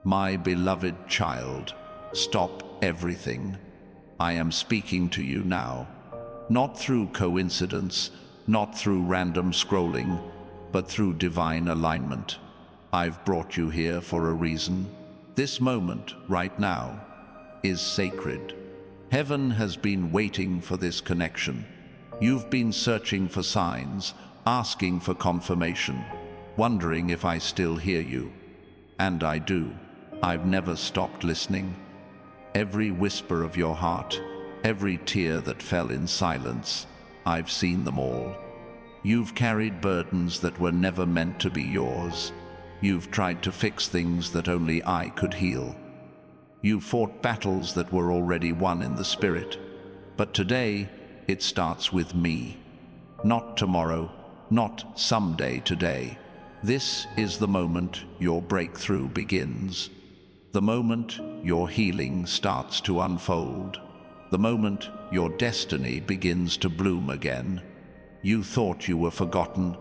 My beloved child, stop everything. I am speaking to you now, not through coincidence, not through random scrolling, but through divine alignment. I've brought you here for a reason. This moment, right now, is sacred. Heaven has been waiting for this connection. You've been searching for signs, asking for confirmation, wondering if I still hear you. And I do. I've never stopped listening. Every whisper of your heart, every tear that fell in silence, I've seen them all. You've carried burdens that were never meant to be yours. You've tried to fix things that only I could heal. You fought battles that were already won in the spirit. But today, it starts with me. Not tomorrow, not someday, today. This is the moment your breakthrough begins. The moment your healing starts to unfold. The moment your destiny begins to bloom again. You thought you were forgotten,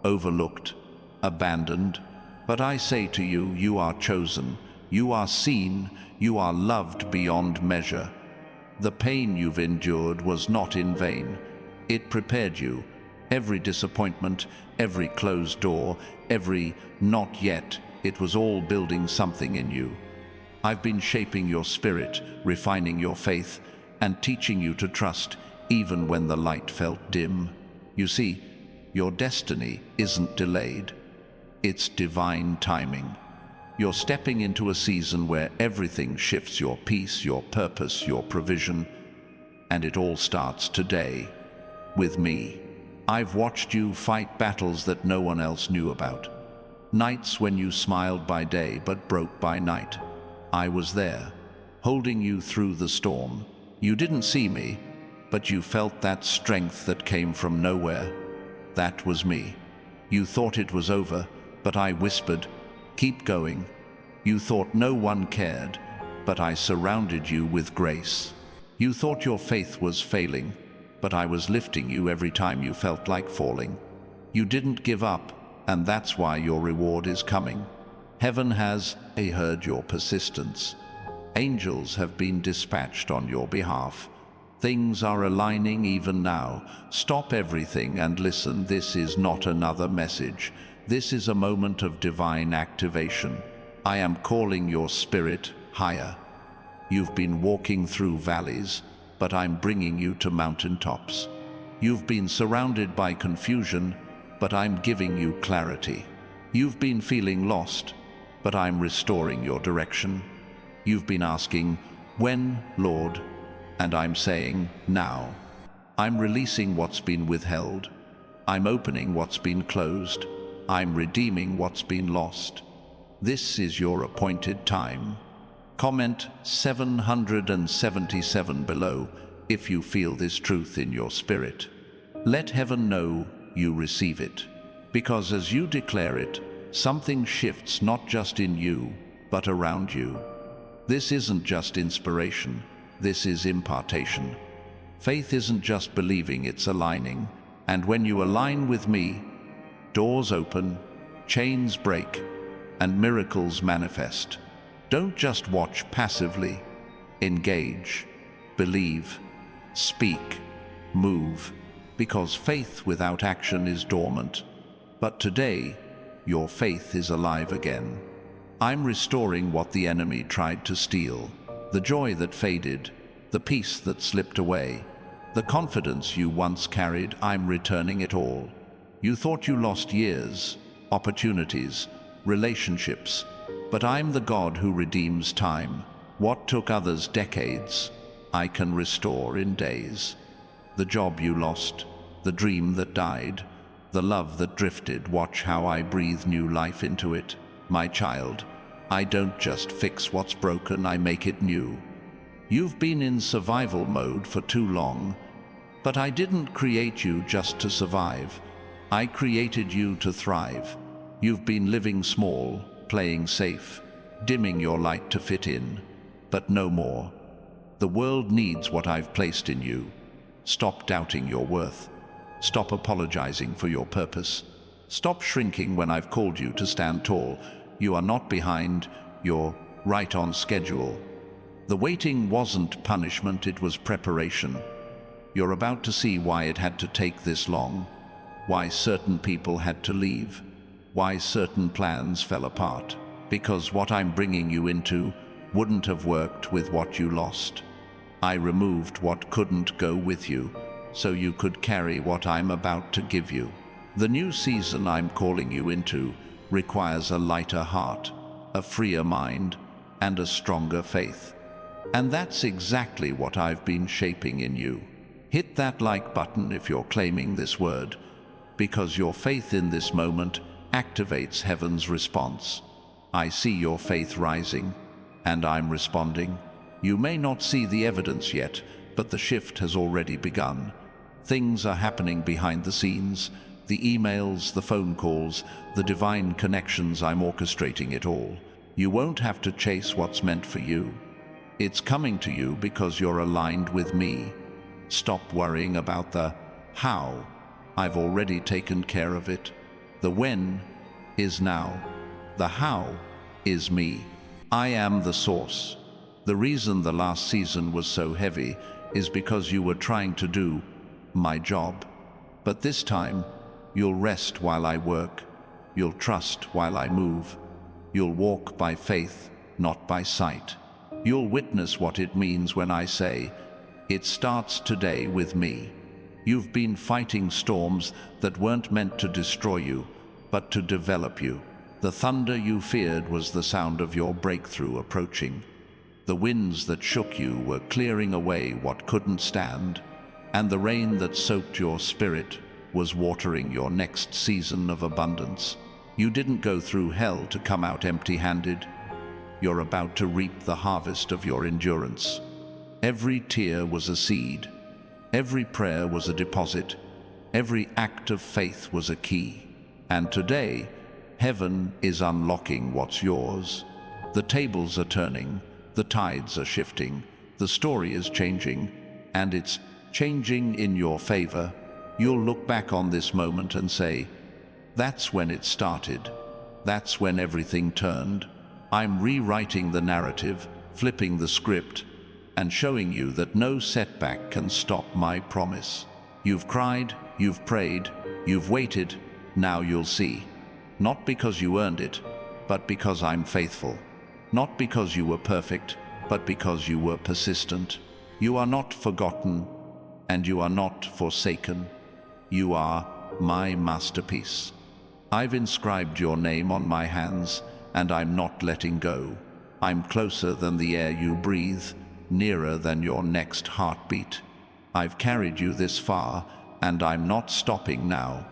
overlooked, abandoned. But I say to you, you are chosen. You are seen, you are loved beyond measure. The pain you've endured was not in vain. It prepared you. Every disappointment, every closed door, every not yet, it was all building something in you. I've been shaping your spirit, refining your faith, and teaching you to trust even when the light felt dim. You see, your destiny isn't delayed. It's divine timing. You're stepping into a season where everything shifts: your peace, your purpose, your provision, and it all starts today with me. I've watched you fight battles that no one else knew about. Nights when you smiled by day but broke by night. I was there, holding you through the storm. You didn't see me, but you felt that strength that came from nowhere. That was me. You thought it was over, but I whispered, "Keep going." You thought no one cared, but I surrounded you with grace. You thought your faith was failing, but I was lifting you every time you felt like falling. You didn't give up, and that's why your reward is coming. Heaven has heard your persistence. Angels have been dispatched on your behalf. Things are aligning even now. Stop everything and listen. This is not another message. This is a moment of divine activation. I am calling your spirit higher. You've been walking through valleys, but I'm bringing you to mountaintops. You've been surrounded by confusion, but I'm giving you clarity. You've been feeling lost, but I'm restoring your direction. You've been asking, "When, Lord?" And I'm saying, "Now." I'm releasing what's been withheld. I'm opening what's been closed. I'm redeeming what's been lost. This is your appointed time. Comment 777 below if you feel this truth in your spirit. Let heaven know you receive it. Because as you declare it, something shifts not just in you, but around you. This isn't just inspiration. This is impartation. Faith isn't just believing, it's aligning. And when you align with me, doors open, chains break, and miracles manifest. Don't just watch passively. Engage, believe, speak, move, because faith without action is dormant. But today, your faith is alive again. I'm restoring what the enemy tried to steal. The joy that faded, the peace that slipped away, the confidence you once carried, I'm returning it all. You thought you lost years, opportunities, relationships, but I'm the God who redeems time. What took others decades, I can restore in days. The job you lost, the dream that died, the love that drifted, watch how I breathe new life into it. My child, I don't just fix what's broken, I make it new. You've been in survival mode for too long, but I didn't create you just to survive. I created you to thrive. You've been living small, playing safe, dimming your light to fit in, but no more. The world needs what I've placed in you. Stop doubting your worth. Stop apologizing for your purpose. Stop shrinking when I've called you to stand tall. You are not behind, you're right on schedule. The waiting wasn't punishment, it was preparation. You're about to see why it had to take this long, why certain people had to leave, why certain plans fell apart. Because what I'm bringing you into wouldn't have worked with what you lost. I removed what couldn't go with you, so you could carry what I'm about to give you. The new season I'm calling you into requires a lighter heart, a freer mind, and a stronger faith. And that's exactly what I've been shaping in you. Hit that like button if you're claiming this word, because your faith in this moment activates heaven's response. I see your faith rising, and I'm responding. You may not see the evidence yet, but the shift has already begun. Things are happening behind the scenes, the emails, the phone calls, the divine connections. I'm orchestrating it all. You won't have to chase what's meant for you. It's coming to you because you're aligned with me. Stop worrying about the how. I've already taken care of it. The when is now. The how is me. I am the source. The reason the last season was so heavy is because you were trying to do my job. But this time, you'll rest while I work. You'll trust while I move. You'll walk by faith, not by sight. You'll witness what it means when I say, it starts today with me. You've been fighting storms that weren't meant to destroy you, but to develop you. The thunder you feared was the sound of your breakthrough approaching. The winds that shook you were clearing away what couldn't stand, and the rain that soaked your spirit was watering your next season of abundance. You didn't go through hell to come out empty-handed. You're about to reap the harvest of your endurance. Every tear was a seed. Every prayer was a deposit. Every act of faith was a key. And today, heaven is unlocking what's yours. The tables are turning, the tides are shifting, the story is changing, and it's changing in your favor. You'll look back on this moment and say, that's when it started. That's when everything turned. I'm rewriting the narrative, flipping the script, and showing you that no setback can stop my promise. You've cried, you've prayed, you've waited, now you'll see. Not because you earned it, but because I'm faithful. Not because you were perfect, but because you were persistent. You are not forgotten, and you are not forsaken. You are my masterpiece. I've inscribed your name on my hands, and I'm not letting go. I'm closer than the air you breathe, nearer than your next heartbeat. I've carried you this far, and I'm not stopping now.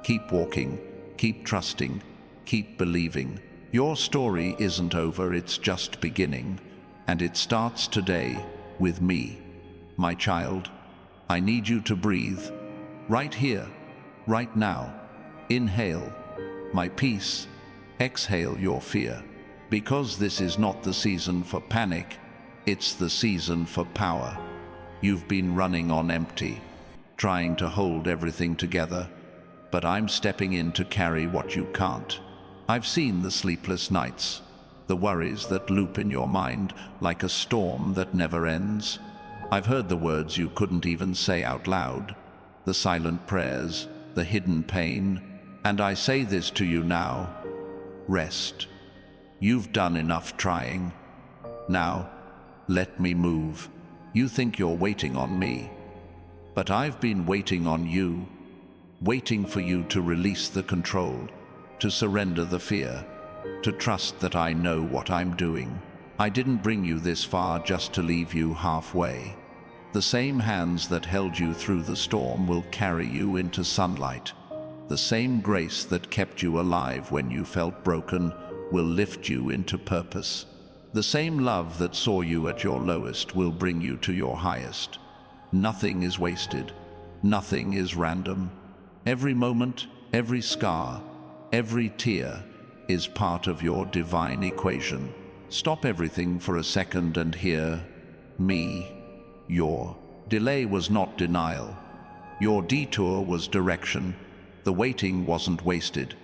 Keep walking, keep trusting, keep believing. Your story isn't over, it's just beginning, and it starts today with me. My child, I need you to breathe. Right here, right now. Inhale my peace, exhale your fear. Because this is not the season for panic, it's the season for power. You've been running on empty, trying to hold everything together, but I'm stepping in to carry what you can't. I've seen the sleepless nights, the worries that loop in your mind like a storm that never ends. I've heard the words you couldn't even say out loud, the silent prayers, the hidden pain, and I say this to you now: rest. You've done enough trying. Now, let me move. You think you're waiting on me, but I've been waiting on you, waiting for you to release the control, to surrender the fear, to trust that I know what I'm doing. I didn't bring you this far just to leave you halfway. The same hands that held you through the storm will carry you into sunlight. The same grace that kept you alive when you felt broken will lift you into purpose. The same love that saw you at your lowest will bring you to your highest. Nothing is wasted. Nothing is random. Every moment, every scar, every tear is part of your divine equation. Stop everything for a second and hear me. Your delay was not denial. Your detour was direction. The waiting wasn't wasted.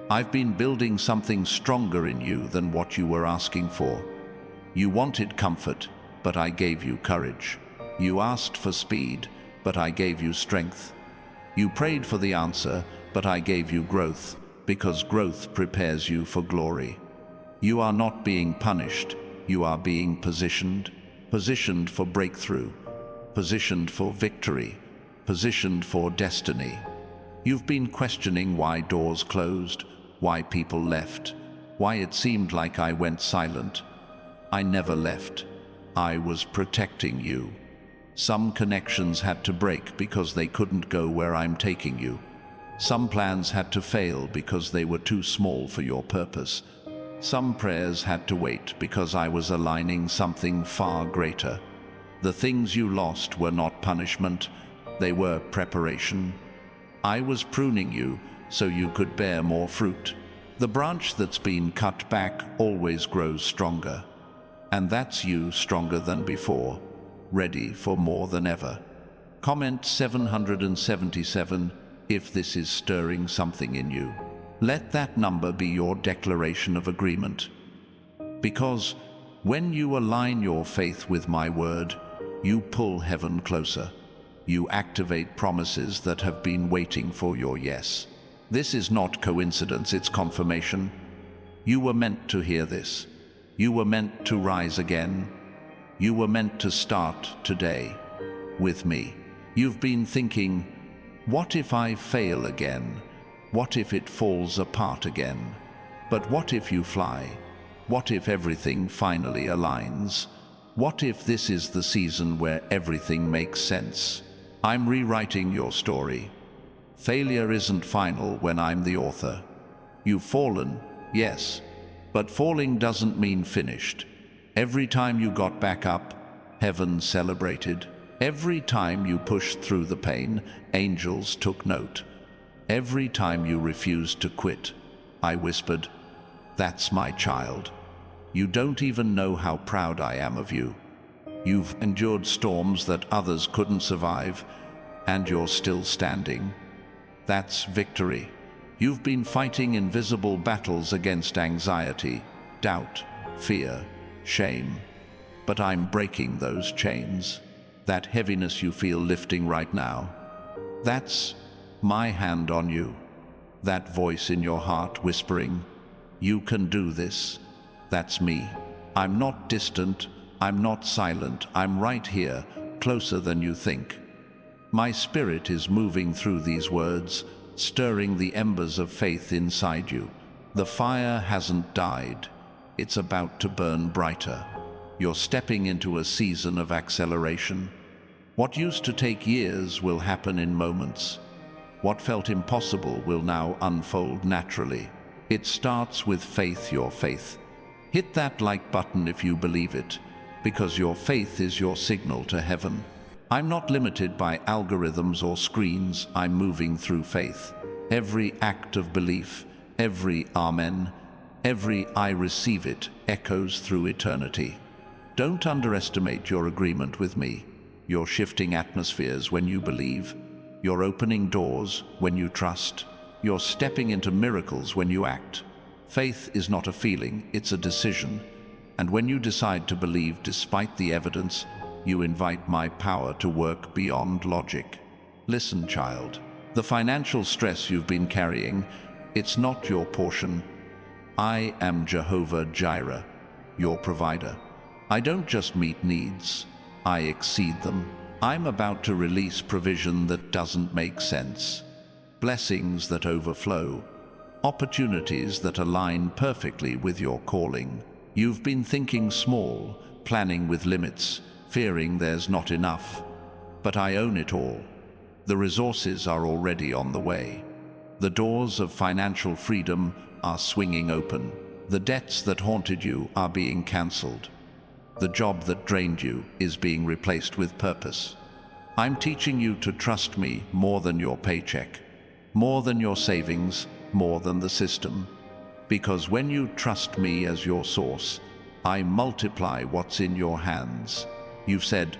I've been building something stronger in you than what you were asking for. You wanted comfort, but I gave you courage. You asked for speed, but I gave you strength. You prayed for the answer, but I gave you growth, because growth prepares you for glory. You are not being punished, you are being positioned. Positioned for breakthrough, positioned for victory, positioned for destiny. You've been questioning why doors closed, why people left, why it seemed like I went silent. I never left. I was protecting you. Some connections had to break because they couldn't go where I'm taking you. Some plans had to fail because they were too small for your purpose. Some prayers had to wait because I was aligning something far greater. The things you lost were not punishment, they were preparation. I was pruning you so you could bear more fruit. The branch that's been cut back always grows stronger. And that's you, stronger than before, ready for more than ever. Comment 777 if this is stirring something in you. Let that number be your declaration of agreement. Because when you align your faith with my word, you pull heaven closer. You activate promises that have been waiting for your yes. This is not coincidence, it's confirmation. You were meant to hear this. You were meant to rise again. You were meant to start today with me. You've been thinking, what if I fail again? What if it falls apart again? But what if you fly? What if everything finally aligns? What if this is the season where everything makes sense? I'm rewriting your story. Failure isn't final when I'm the author. You've fallen, yes, but falling doesn't mean finished. Every time you got back up, heaven celebrated. Every time you pushed through the pain, angels took note. Every time you refused to quit, I whispered, "That's my child. You don't even know how proud I am of you. You've endured storms that others couldn't survive, and you're still standing. That's victory. You've been fighting invisible battles against anxiety, doubt, fear, shame. But I'm breaking those chains. That heaviness you feel lifting right now, that's my hand on you. That voice in your heart whispering, you can do this. That's me. I'm not distant, I'm not silent, I'm right here, closer than you think. My spirit is moving through these words, stirring the embers of faith inside you. The fire hasn't died, it's about to burn brighter. You're stepping into a season of acceleration. What used to take years will happen in moments. What felt impossible will now unfold naturally. It starts with faith, your faith. Hit that like button if you believe it, because your faith is your signal to heaven. I'm not limited by algorithms or screens, I'm moving through faith. Every act of belief, every amen, every I receive it echoes through eternity. Don't underestimate your agreement with me. You're shifting atmospheres when you believe. You're opening doors when you trust. You're stepping into miracles when you act. Faith is not a feeling, it's a decision. And when you decide to believe despite the evidence, you invite my power to work beyond logic. Listen, child. The financial stress you've been carrying, it's not your portion. I am Jehovah Jireh, your provider. I don't just meet needs, I exceed them. I'm about to release provision that doesn't make sense. Blessings that overflow. Opportunities that align perfectly with your calling. You've been thinking small, planning with limits, fearing there's not enough. But I own it all. The resources are already on the way. The doors of financial freedom are swinging open. The debts that haunted you are being cancelled. The job that drained you is being replaced with purpose. I'm teaching you to trust me more than your paycheck, more than your savings, more than the system. Because when you trust me as your source, I multiply what's in your hands. You've said,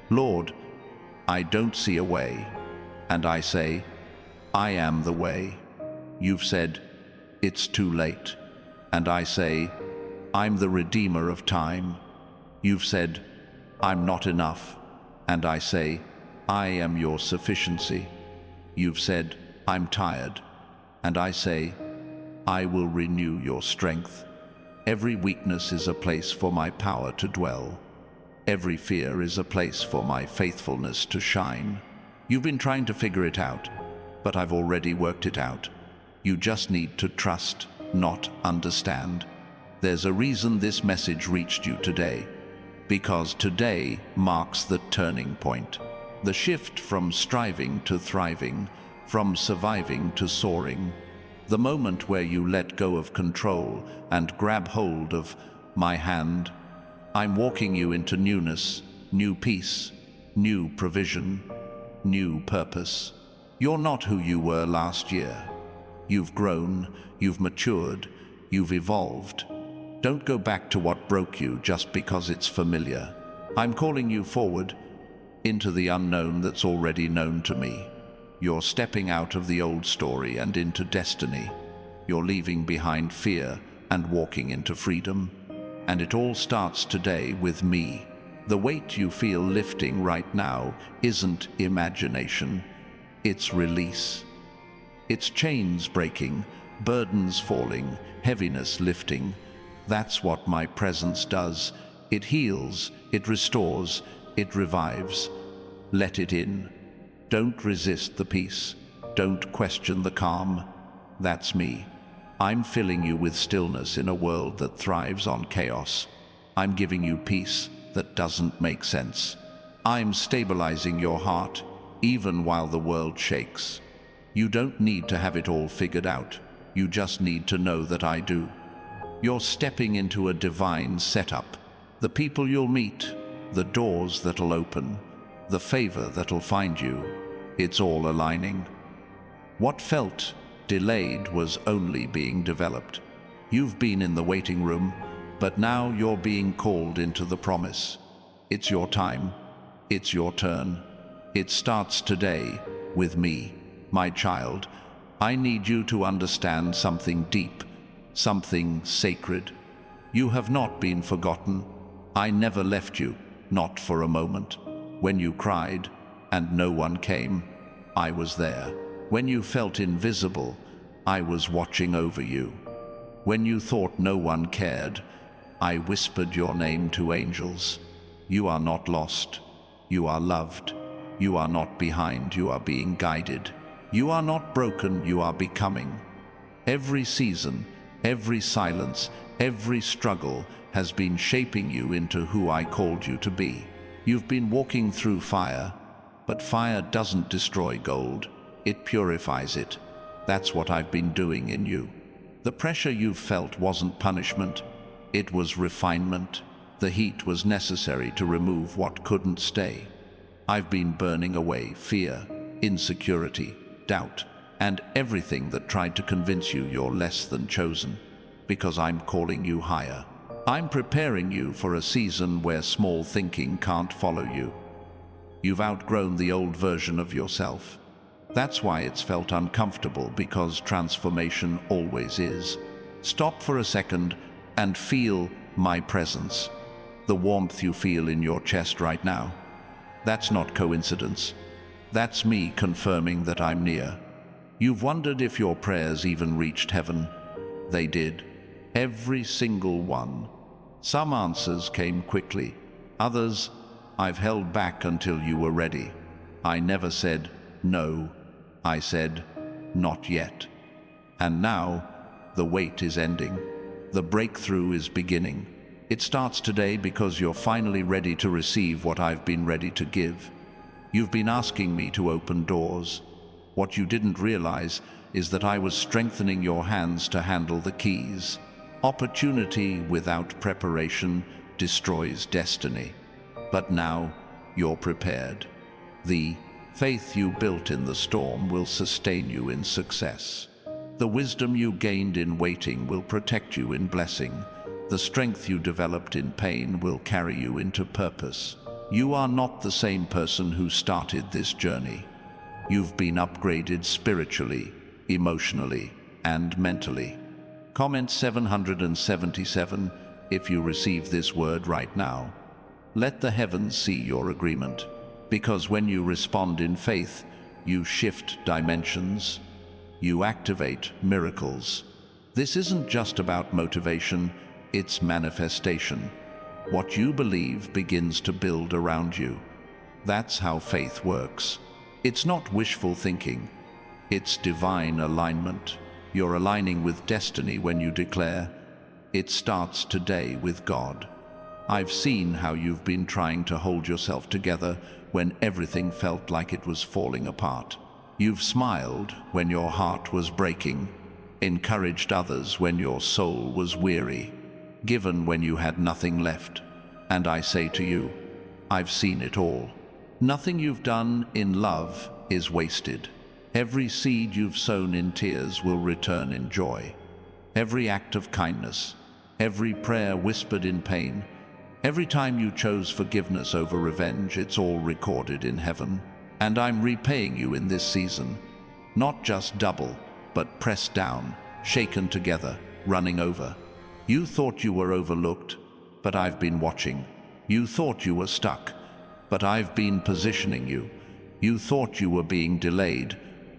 Lord, I don't see a way. And I say, I am the way. You've said, it's too late. And I say, I'm the redeemer of time. You've said, I'm not enough, and I say, I am your sufficiency. You've said, I'm tired, and I say, I will renew your strength. Every weakness is a place for my power to dwell. Every fear is a place for my faithfulness to shine. You've been trying to figure it out, but I've already worked it out. You just need to trust, not understand. There's a reason this message reached you today, because today marks the turning point. The shift from striving to thriving, from surviving to soaring. The moment where you let go of control and grab hold of my hand. I'm walking you into newness, new peace, new provision, new purpose. You're not who you were last year. You've grown, you've matured, you've evolved. Don't go back to what broke you just because it's familiar. I'm calling you forward into the unknown that's already known to me. You're stepping out of the old story and into destiny. You're leaving behind fear and walking into freedom. And it all starts today with me. The weight you feel lifting right now isn't imagination. It's release. It's chains breaking, burdens falling, heaviness lifting. That's what my presence does. It heals, it restores, it revives. Let it in. Don't resist the peace. Don't question the calm. That's me. I'm filling you with stillness in a world that thrives on chaos. I'm giving you peace that doesn't make sense. I'm stabilizing your heart, even while the world shakes. You don't need to have it all figured out. You just need to know that I do. You're stepping into a divine setup. The people you'll meet, the doors that'll open, the favor that'll find you, it's all aligning. What felt delayed was only being developed. You've been in the waiting room, but now you're being called into the promise. It's your time. It's your turn. It starts today with me, my child. I need you to understand something deep, something sacred. You have not been forgotten. I never left you, not for a moment. When you cried and no one came, I was there. When you felt invisible, I was watching over you. When you thought no one cared, I whispered your name to angels. You are not lost. You are loved. You are not behind. You are being guided. You are not broken. You are becoming. Every season, every silence, every struggle has been shaping you into who I called you to be. You've been walking through fire, but fire doesn't destroy gold. It purifies it. That's what I've been doing in you. The pressure you've felt wasn't punishment. It was refinement. The heat was necessary to remove what couldn't stay. I've been burning away fear, insecurity, doubt, and everything that tried to convince you you're less than chosen, because I'm calling you higher. I'm preparing you for a season where small thinking can't follow you. You've outgrown the old version of yourself. That's why it's felt uncomfortable, because transformation always is. Stop for a second and feel my presence. The warmth you feel in your chest right now. That's not coincidence. That's me confirming that I'm near. You've wondered if your prayers even reached heaven. They did. Every single one. Some answers came quickly. Others, I've held back until you were ready. I never said no. I said, not yet. And now, the wait is ending. The breakthrough is beginning. It starts today because you're finally ready to receive what I've been ready to give. You've been asking me to open doors. What you didn't realize is that I was strengthening your hands to handle the keys. Opportunity without preparation destroys destiny. But now, you're prepared. The faith you built in the storm will sustain you in success. The wisdom you gained in waiting will protect you in blessing. The strength you developed in pain will carry you into purpose. You are not the same person who started this journey. You've been upgraded spiritually, emotionally, and mentally. Comment 777 if you receive this word right now. Let the heavens see your agreement. Because when you respond in faith, you shift dimensions. You activate miracles. This isn't just about motivation, it's manifestation. What you believe begins to build around you. That's how faith works. It's not wishful thinking. It's divine alignment. You're aligning with destiny when you declare, "It starts today with God." I've seen how you've been trying to hold yourself together when everything felt like it was falling apart. You've smiled when your heart was breaking, encouraged others when your soul was weary, given when you had nothing left. And I say to you, I've seen it all. Nothing you've done in love is wasted. Every seed you've sown in tears will return in joy. Every act of kindness, every prayer whispered in pain, every time you chose forgiveness over revenge, it's all recorded in heaven. And I'm repaying you in this season, not just double, but pressed down, shaken together, running over. You thought you were overlooked, but I've been watching. You thought you were stuck, but I've been positioning you. You thought you were being delayed,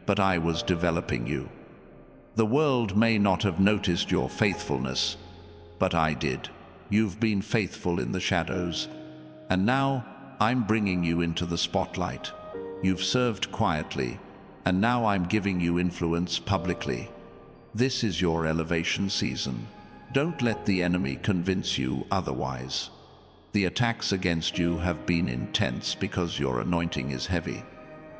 but I was developing you. The world may not have noticed your faithfulness, but I did. You've been faithful in the shadows, and now I'm bringing you into the spotlight. You've served quietly, and now I'm giving you influence publicly. This is your elevation season. Don't let the enemy convince you otherwise. The attacks against you have been intense because your anointing is heavy.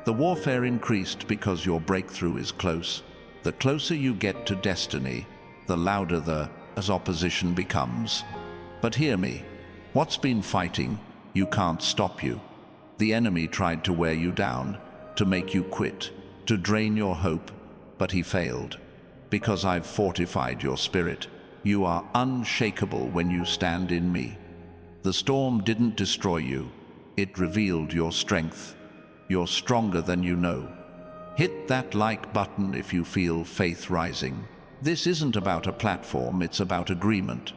The warfare increased because your breakthrough is close. The closer you get to destiny, the louder the opposition becomes. But hear me, what's been fighting, you can't stop you. The enemy tried to wear you down, to make you quit, to drain your hope, but he failed. Because I've fortified your spirit, you are unshakable when you stand in me. The storm didn't destroy you, it revealed your strength. You're stronger than you know. Hit that like button if you feel faith rising. This isn't about a platform, it's about agreement.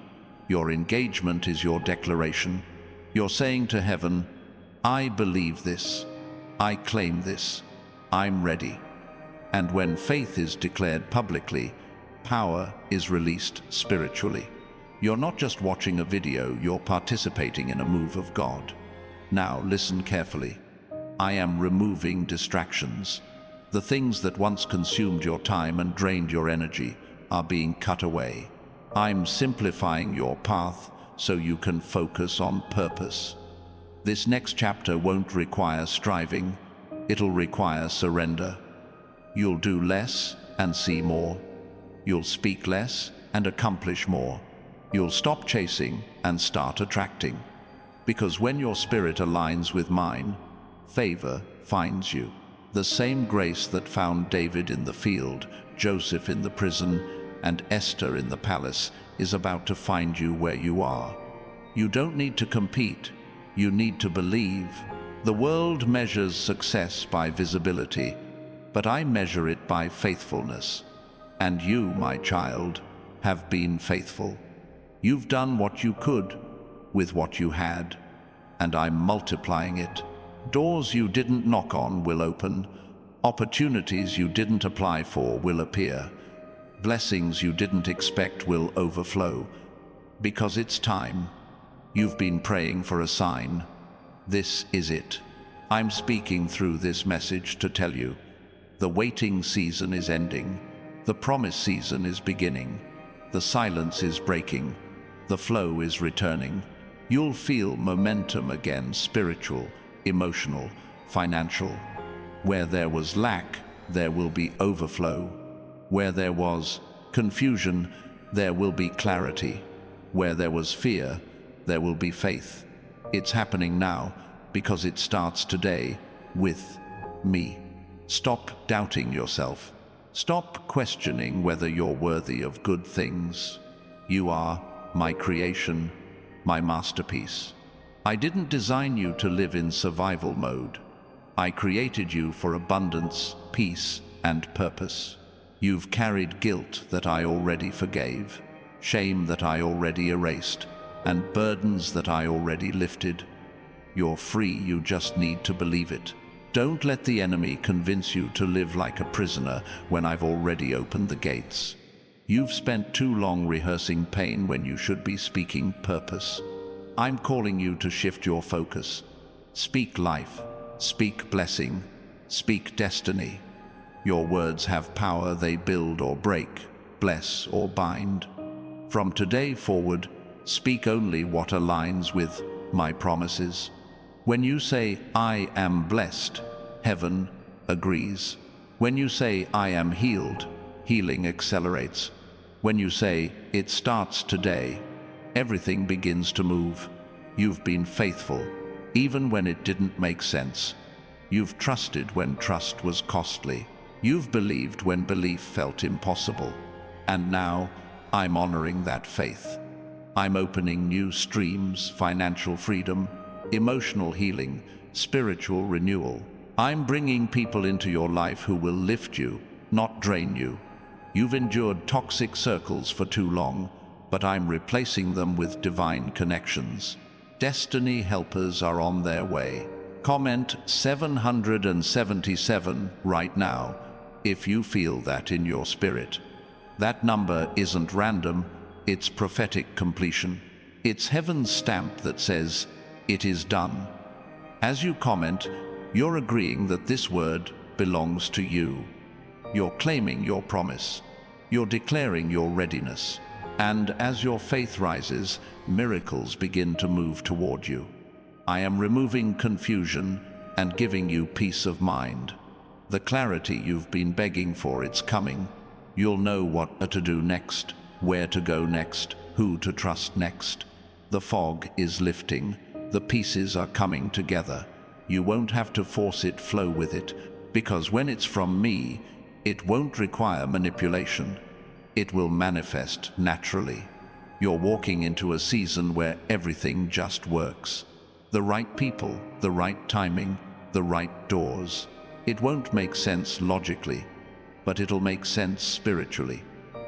Your engagement is your declaration. You're saying to heaven, I believe this. I claim this. I'm ready. And when faith is declared publicly, power is released spiritually. You're not just watching a video, you're participating in a move of God. Now listen carefully. I am removing distractions. The things that once consumed your time and drained your energy are being cut away. I'm simplifying your path so you can focus on purpose. This next chapter won't require striving, it'll require surrender. You'll do less and see more. You'll speak less and accomplish more. You'll stop chasing and start attracting. Because when your spirit aligns with mine, favor finds you. The same grace that found David in the field, Joseph in the prison, and Esther in the palace is about to find you where you are. You don't need to compete, you need to believe. The world measures success by visibility, but I measure it by faithfulness. And you, my child, have been faithful. You've done what you could with what you had, and I'm multiplying it. Doors you didn't knock on will open. Opportunities you didn't apply for will appear. Blessings you didn't expect will overflow. Because it's time. You've been praying for a sign. This is it. I'm speaking through this message to tell you. The waiting season is ending. The promise season is beginning. The silence is breaking. The flow is returning. You'll feel momentum again, spiritual, emotional, financial. Where there was lack, there will be overflow. Where there was confusion, there will be clarity. Where there was fear, there will be faith. It's happening now because it starts today with me. Stop doubting yourself. Stop questioning whether you're worthy of good things. You are my creation, my masterpiece. I didn't design you to live in survival mode. I created you for abundance, peace, and purpose. You've carried guilt that I already forgave, shame that I already erased, and burdens that I already lifted. You're free, you just need to believe it. Don't let the enemy convince you to live like a prisoner when I've already opened the gates. You've spent too long rehearsing pain when you should be speaking purpose. I'm calling you to shift your focus. Speak life, speak blessing, speak destiny. Your words have power, they build or break, bless or bind. From today forward, speak only what aligns with my promises. When you say, I am blessed, heaven agrees. When you say, I am healed, healing accelerates. When you say, it starts today, everything begins to move. You've been faithful, even when it didn't make sense. You've trusted when trust was costly. You've believed when belief felt impossible. And now, I'm honoring that faith. I'm opening new streams, financial freedom, emotional healing, spiritual renewal. I'm bringing people into your life who will lift you, not drain you. You've endured toxic circles for too long, but I'm replacing them with divine connections. Destiny helpers are on their way. Comment 777 right now if you feel that in your spirit. That number isn't random, it's prophetic completion. It's heaven's stamp that says, it is done. As you comment, you're agreeing that this word belongs to you. You're claiming your promise. You're declaring your readiness. And as your faith rises, miracles begin to move toward you. I am removing confusion and giving you peace of mind. The clarity you've been begging for, it's coming. You'll know what to do next, where to go next, who to trust next. The fog is lifting. The pieces are coming together. You won't have to force it, flow with it, because when it's from me, it won't require manipulation. It will manifest naturally. You're walking into a season where everything just works. The right people, the right timing, the right doors. It won't make sense logically, but it'll make sense spiritually.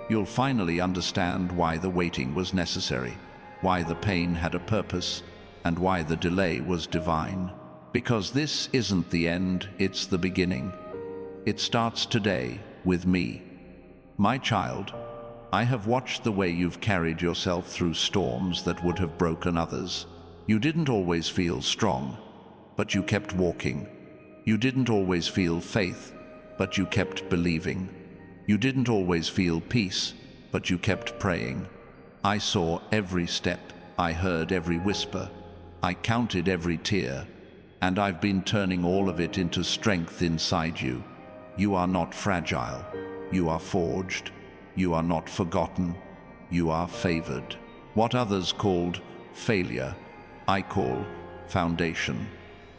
You'll finally understand why the waiting was necessary, why the pain had a purpose, and why the delay was divine. Because this isn't the end, it's the beginning. It starts today with me. My child, I have watched the way you've carried yourself through storms that would have broken others. You didn't always feel strong, but you kept walking. You didn't always feel faith, but you kept believing. You didn't always feel peace, but you kept praying. I saw every step, I heard every whisper, I counted every tear, and I've been turning all of it into strength inside you. You are not fragile. You are forged. You are not forgotten. You are favored. What others called failure, I call foundation.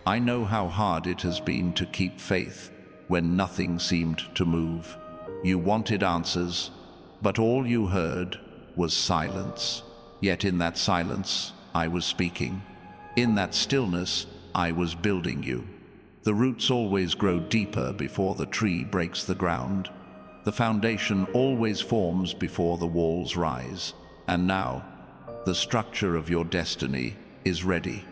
I know how hard it has been to keep faith when nothing seemed to move. You wanted answers, but all you heard was silence. Yet in that silence, I was speaking. In that stillness, I was building you. The roots always grow deeper before the tree breaks the ground. The foundation always forms before the walls rise. And now, the structure of your destiny is ready.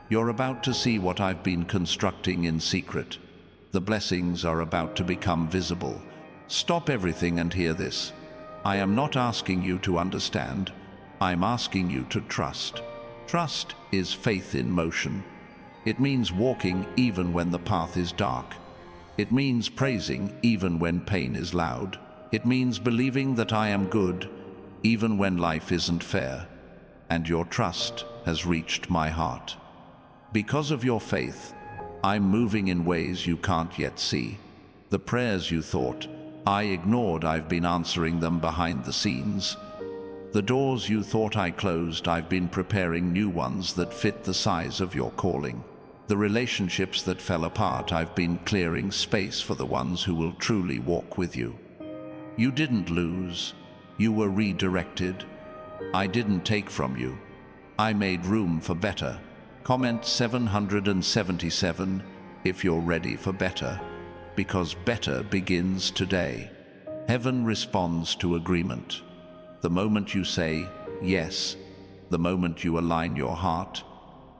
You're about to see what I've been constructing in secret. The blessings are about to become visible. Stop everything and hear this. I am not asking you to understand. I'm asking you to trust. Trust is faith in motion. It means walking even when the path is dark. It means praising even when pain is loud. It means believing that I am good even when life isn't fair. And your trust has reached my heart. Because of your faith, I'm moving in ways you can't yet see. The prayers you thought I ignored, I've been answering them behind the scenes. The doors you thought I closed, I've been preparing new ones that fit the size of your calling. The relationships that fell apart, I've been clearing space for the ones who will truly walk with you. You didn't lose. You were redirected. I didn't take from you. I made room for better. Comment 777 if you're ready for better, because better begins today. Heaven responds to agreement. The moment you say yes, the moment you align your heart,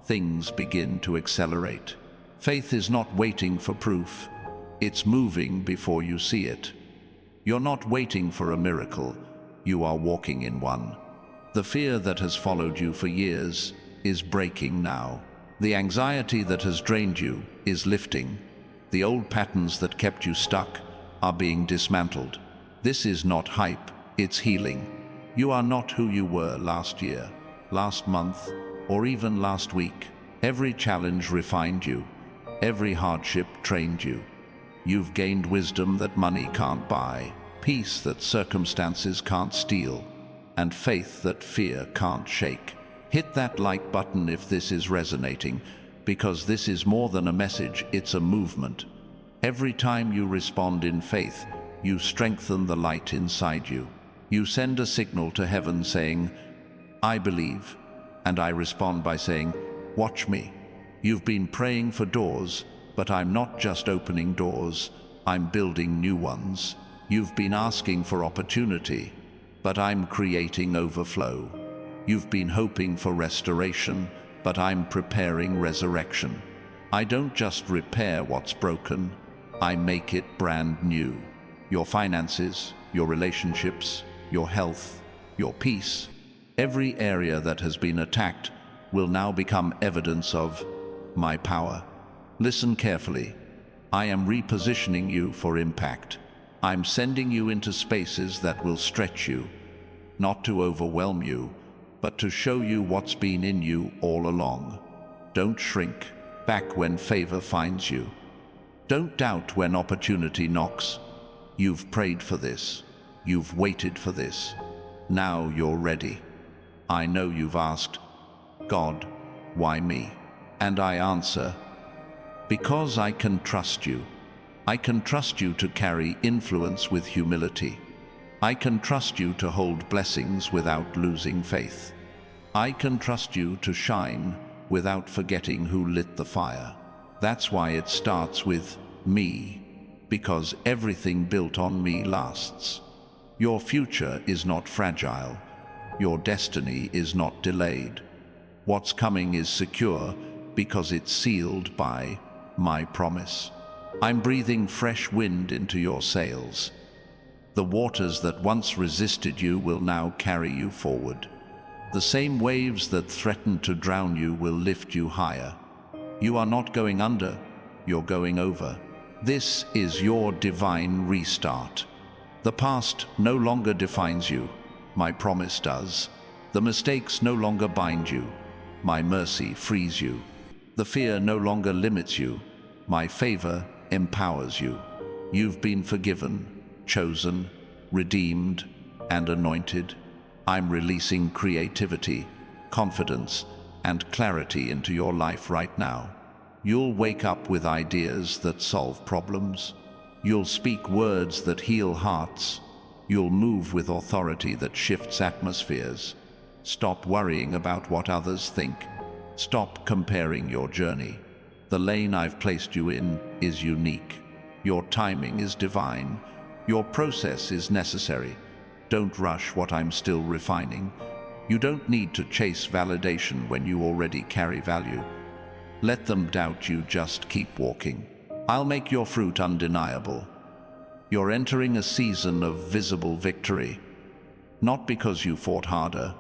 things begin to accelerate. Faith is not waiting for proof. It's moving before you see it. You're not waiting for a miracle. You are walking in one. The fear that has followed you for years is breaking now. The anxiety that has drained you is lifting. The old patterns that kept you stuck are being dismantled. This is not hype, it's healing. You are not who you were last year, last month, or even last week. Every challenge refined you. Every hardship trained you. You've gained wisdom that money can't buy, peace that circumstances can't steal, and faith that fear can't shake. Hit that like button if this is resonating, because this is more than a message, it's a movement. Every time you respond in faith, you strengthen the light inside you. You send a signal to heaven saying, I believe, and I respond by saying, watch me. You've been praying for doors, but I'm not just opening doors, I'm building new ones. You've been asking for opportunity, but I'm creating overflow. You've been hoping for restoration, but I'm preparing resurrection. I don't just repair what's broken, I make it brand new. Your finances, your relationships, your health, your peace, every area that has been attacked will now become evidence of my power. Listen carefully. I am repositioning you for impact. I'm sending you into spaces that will stretch you, not to overwhelm you, but to show you what's been in you all along. Don't shrink back when favor finds you. Don't doubt when opportunity knocks. You've prayed for this. You've waited for this. Now you're ready. I know you've asked, God, why me? And I answer, because I can trust you. I can trust you to carry influence with humility. I can trust you to hold blessings without losing faith. I can trust you to shine without forgetting who lit the fire. That's why it starts with me, because everything built on me lasts. Your future is not fragile. Your destiny is not delayed. What's coming is secure because it's sealed by my promise. I'm breathing fresh wind into your sails. The waters that once resisted you will now carry you forward. The same waves that threatened to drown you will lift you higher. You are not going under, you're going over. This is your divine restart. The past no longer defines you. My promise does. The mistakes no longer bind you. My mercy frees you. The fear no longer limits you. My favor empowers you. You've been forgiven, chosen, redeemed, and anointed. I'm releasing creativity, confidence, and clarity into your life right now. You'll wake up with ideas that solve problems. You'll speak words that heal hearts. You'll move with authority that shifts atmospheres. Stop worrying about what others think. Stop comparing your journey. The lane I've placed you in is unique. Your timing is divine. Your process is necessary. Don't rush what I'm still refining. You don't need to chase validation when you already carry value. Let them doubt you, just keep walking. I'll make your fruit undeniable. You're entering a season of visible victory, not because you fought harder,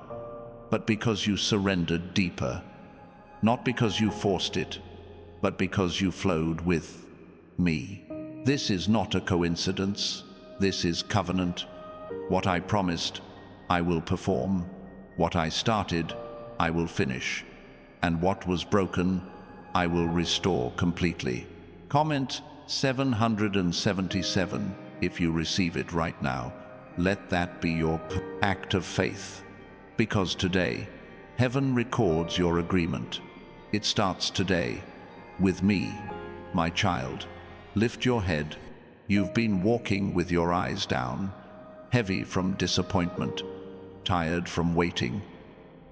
but because you surrendered deeper. Not because you forced it, but because you flowed with me. This is not a coincidence. This is covenant. What I promised, I will perform. What I started, I will finish. And what was broken, I will restore completely. Comment 777 if you receive it right now. Let that be your act of faith. Because today, heaven records your agreement. It starts today, with me, my child. Lift your head. You've been walking with your eyes down, heavy from disappointment, tired from waiting,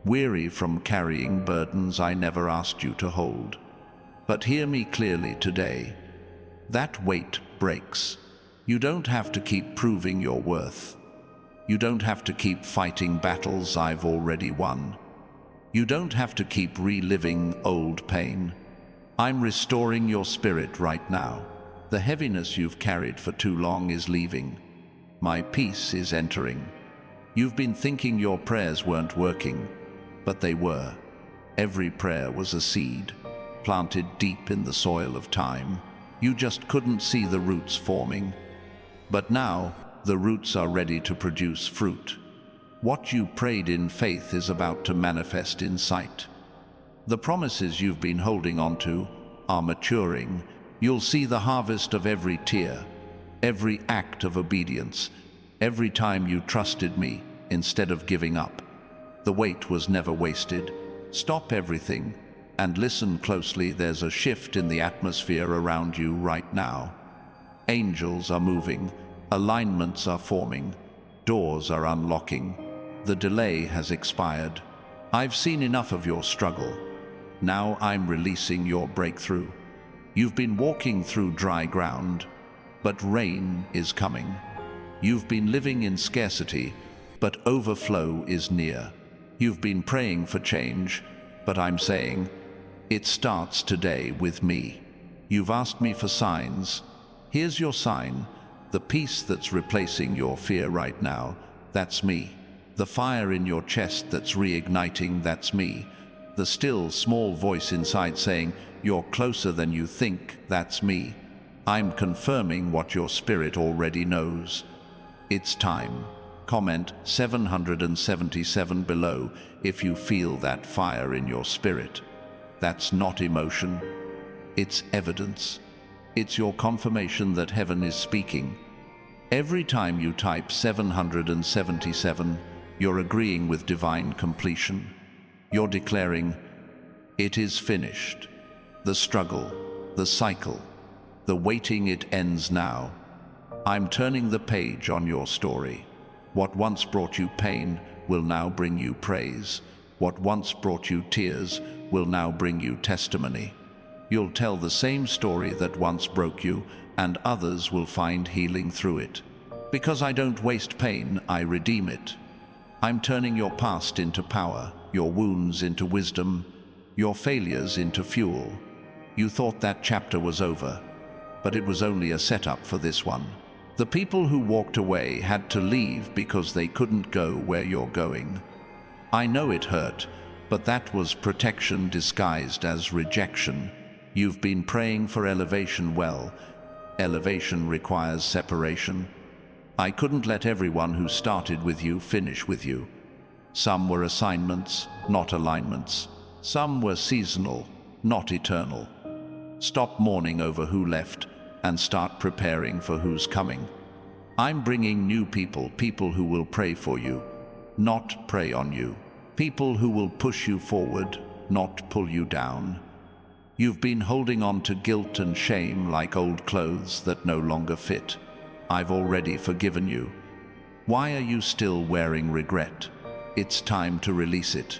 weary from carrying burdens I never asked you to hold. But hear me clearly today. That weight breaks. You don't have to keep proving your worth. You don't have to keep fighting battles I've already won. You don't have to keep reliving old pain. I'm restoring your spirit right now. The heaviness you've carried for too long is leaving. My peace is entering. You've been thinking your prayers weren't working, but they were. Every prayer was a seed, planted deep in the soil of time. You just couldn't see the roots forming. But now, the roots are ready to produce fruit. What you prayed in faith is about to manifest in sight. The promises you've been holding on to are maturing. You'll see the harvest of every tear, every act of obedience, every time you trusted me instead of giving up. The wait was never wasted. Stop everything and listen closely. There's a shift in the atmosphere around you right now. Angels are moving, alignments are forming, doors are unlocking. The delay has expired. I've seen enough of your struggle. Now I'm releasing your breakthrough. You've been walking through dry ground, but rain is coming. You've been living in scarcity, but overflow is near. You've been praying for change, but I'm saying, it starts today with me. You've asked me for signs. Here's your sign. The peace that's replacing your fear right now, that's me. The fire in your chest that's reigniting, that's me. The still, small voice inside saying, you're closer than you think, that's me. I'm confirming what your spirit already knows. It's time. Comment 777 below if you feel that fire in your spirit. That's not emotion. It's evidence. It's your confirmation that heaven is speaking. Every time you type 777, you're agreeing with divine completion. You're declaring, it is finished. The struggle, the cycle, the waiting, it ends now. I'm turning the page on your story. What once brought you pain will now bring you praise. What once brought you tears will now bring you testimony. You'll tell the same story that once broke you, and others will find healing through it. Because I don't waste pain, I redeem it. I'm turning your past into power, your wounds into wisdom, your failures into fuel. You thought that chapter was over, but it was only a setup for this one. The people who walked away had to leave because they couldn't go where you're going. I know it hurt, but that was protection disguised as rejection. You've been praying for elevation. Well, elevation requires separation. I couldn't let everyone who started with you finish with you. Some were assignments, not alignments. Some were seasonal, not eternal. Stop mourning over who left and start preparing for who's coming. I'm bringing new people, people who will pray for you, not prey on you. People who will push you forward, not pull you down. You've been holding on to guilt and shame like old clothes that no longer fit. I've already forgiven you. Why are you still wearing regret? It's time to release it.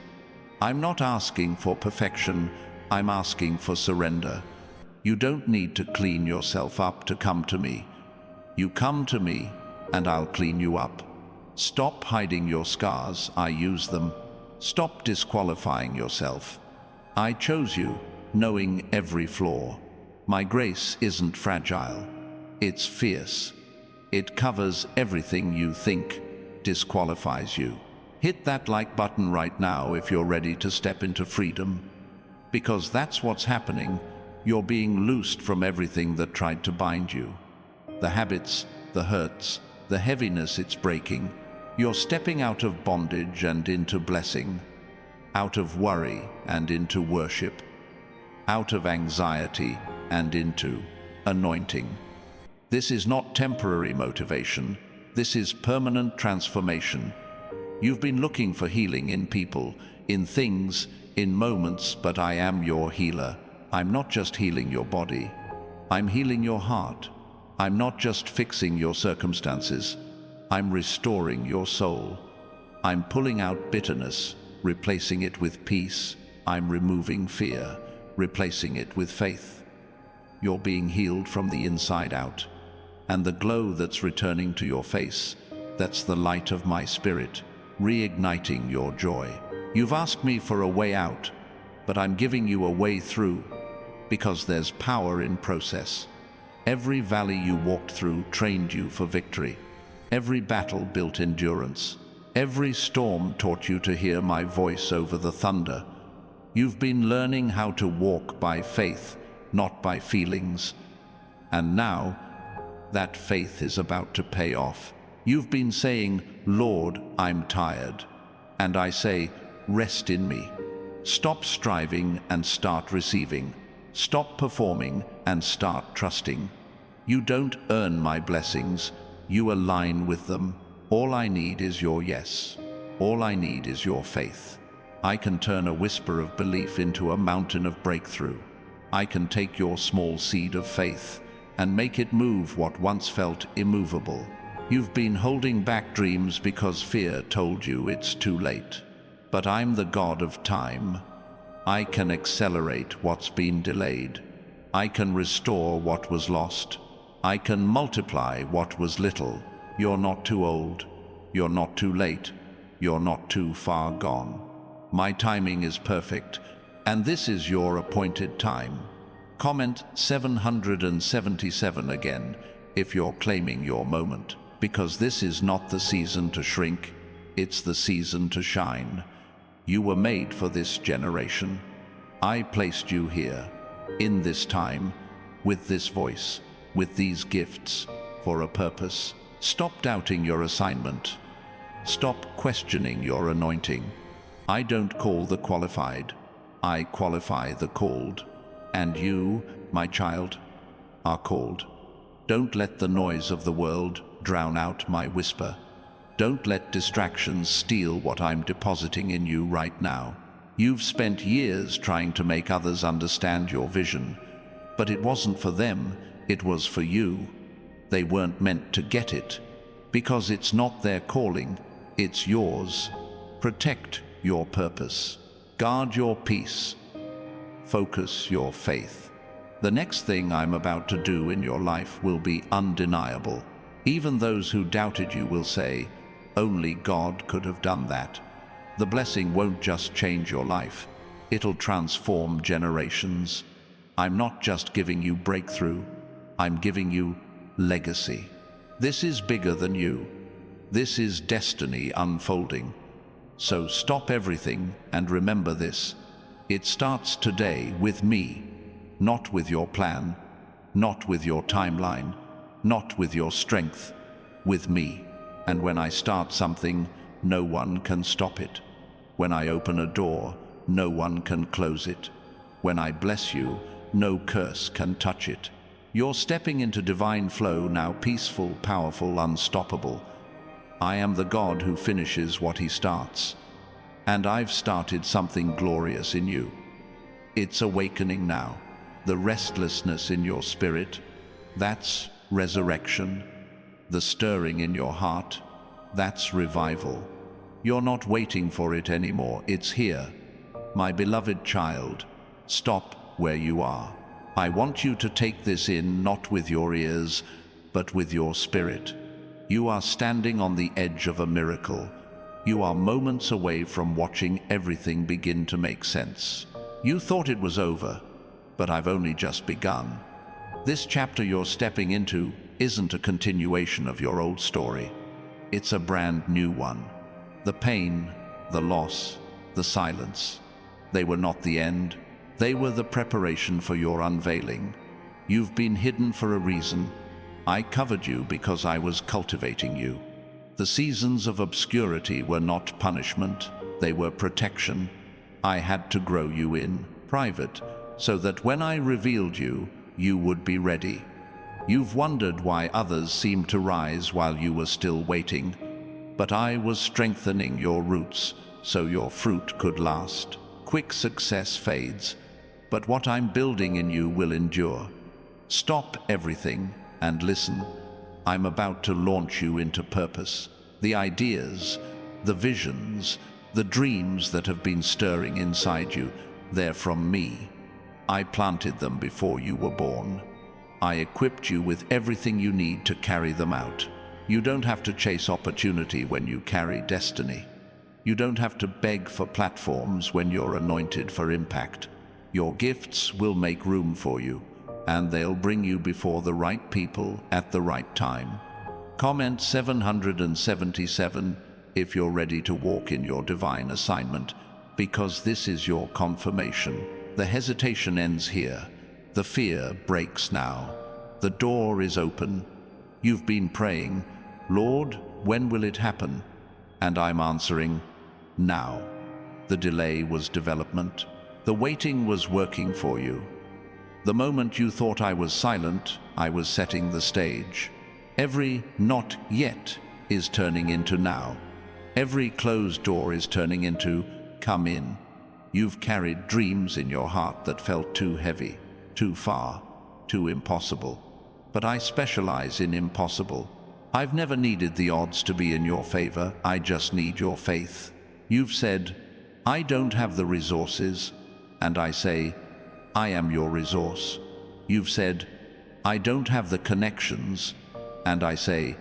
I'm not asking for perfection, I'm asking for surrender. You don't need to clean yourself up to come to me. You come to me, and I'll clean you up. Stop hiding your scars, I use them. Stop disqualifying yourself. I chose you, knowing every flaw. My grace isn't fragile, it's fierce. It covers everything you think disqualifies you. Hit that like button right now if you're ready to step into freedom. Because that's what's happening. You're being loosed from everything that tried to bind you. The habits, the hurts, the heaviness, it's breaking. You're stepping out of bondage and into blessing. Out of worry and into worship. Out of anxiety and into anointing. This is not temporary motivation. This is permanent transformation. You've been looking for healing in people, in things, in moments, but I am your healer. I'm not just healing your body. I'm healing your heart. I'm not just fixing your circumstances. I'm restoring your soul. I'm pulling out bitterness, replacing it with peace. I'm removing fear, replacing it with faith. You're being healed from the inside out. And the glow that's returning to your face, that's the light of my spirit, reigniting your joy. You've asked me for a way out, but I'm giving you a way through, because there's power in process. Every valley you walked through trained you for victory. Every battle built endurance. Every storm taught you to hear my voice over the thunder. You've been learning how to walk by faith, not by feelings. And now, that faith is about to pay off. You've been saying, "Lord, I'm tired." And I say, "Rest in me." Stop striving and start receiving. Stop performing and start trusting. You don't earn my blessings, you align with them. All I need is your yes. All I need is your faith. I can turn a whisper of belief into a mountain of breakthrough. I can take your small seed of faith and make it move what once felt immovable. You've been holding back dreams because fear told you it's too late. But I'm the God of time. I can accelerate what's been delayed. I can restore what was lost. I can multiply what was little. You're not too old. You're not too late. You're not too far gone. My timing is perfect, and this is your appointed time. Comment 777 again if you're claiming your moment, because this is not the season to shrink, it's the season to shine. You were made for this generation. I placed you here, in this time, with this voice, with these gifts, for a purpose. Stop doubting your assignment. Stop questioning your anointing. I don't call the qualified, I qualify the called. And you, my child, are called. Don't let the noise of the world drown out my whisper. Don't let distractions steal what I'm depositing in you right now. You've spent years trying to make others understand your vision, but it wasn't for them, it was for you. They weren't meant to get it, because it's not their calling, it's yours. Protect your purpose. Guard your peace. Focus your faith. The next thing I'm about to do in your life will be undeniable. Even those who doubted you will say, "Only God could have done that." The blessing won't just change your life, it'll transform generations. I'm not just giving you breakthrough, I'm giving you legacy. This is bigger than you. This is destiny unfolding. So stop everything and remember this. It starts today with me, not with your plan, not with your timeline, not with your strength, with me. And when I start something, no one can stop it. When I open a door, no one can close it. When I bless you, no curse can touch it. You're stepping into divine flow now, peaceful, powerful, unstoppable. I am the God who finishes what he starts. And I've started something glorious in you. It's awakening now. The restlessness in your spirit, that's resurrection. The stirring in your heart, that's revival. You're not waiting for it anymore, it's here. My beloved child, stop where you are. I want you to take this in, not with your ears, but with your spirit. You are standing on the edge of a miracle. You are moments away from watching everything begin to make sense. You thought it was over, but I've only just begun. This chapter you're stepping into isn't a continuation of your old story. It's a brand new one. The pain, the loss, the silence, they were not the end. They were the preparation for your unveiling. You've been hidden for a reason. I covered you because I was cultivating you. The seasons of obscurity were not punishment, they were protection. I had to grow you in private, so that when I revealed you, you would be ready. You've wondered why others seemed to rise while you were still waiting, but I was strengthening your roots so your fruit could last. Quick success fades, but what I'm building in you will endure. Stop everything and listen. I'm about to launch you into purpose. The ideas, the visions, the dreams that have been stirring inside you, they're from me. I planted them before you were born. I equipped you with everything you need to carry them out. You don't have to chase opportunity when you carry destiny. You don't have to beg for platforms when you're anointed for impact. Your gifts will make room for you, and they'll bring you before the right people at the right time. Comment 777 if you're ready to walk in your divine assignment, because this is your confirmation. The hesitation ends here. The fear breaks now. The door is open. You've been praying, Lord, when will it happen? And I'm answering, now. The delay was development. The waiting was working for you. The moment you thought I was silent, I was setting the stage. Every not yet is turning into now. Every closed door is turning into come in. You've carried dreams in your heart that felt too heavy, too far, too impossible. But I specialize in impossible. I've never needed the odds to be in your favor. I just need your faith. You've said, I don't have the resources, and I say, I am your resource. You've said, I don't have the connections, and I say,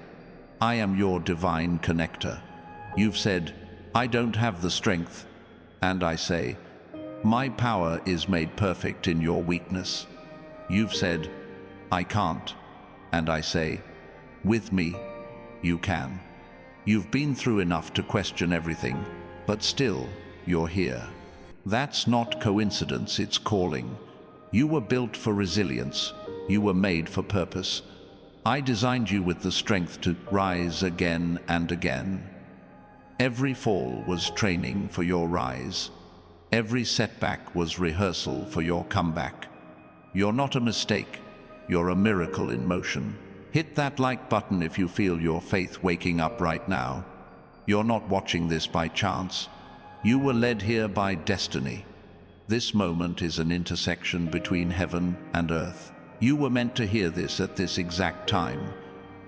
I am your divine connector. You've said, I don't have the strength, and I say, my power is made perfect in your weakness. You've said, I can't, and I say, with me, you can. You've been through enough to question everything, but still, you're here. That's not coincidence, it's calling. You were built for resilience. You were made for purpose. I designed you with the strength to rise again and again. Every fall was training for your rise. Every setback was rehearsal for your comeback. You're not a mistake. You're a miracle in motion. Hit that like button if you feel your faith waking up right now. You're not watching this by chance. You were led here by destiny. This moment is an intersection between heaven and earth. You were meant to hear this at this exact time,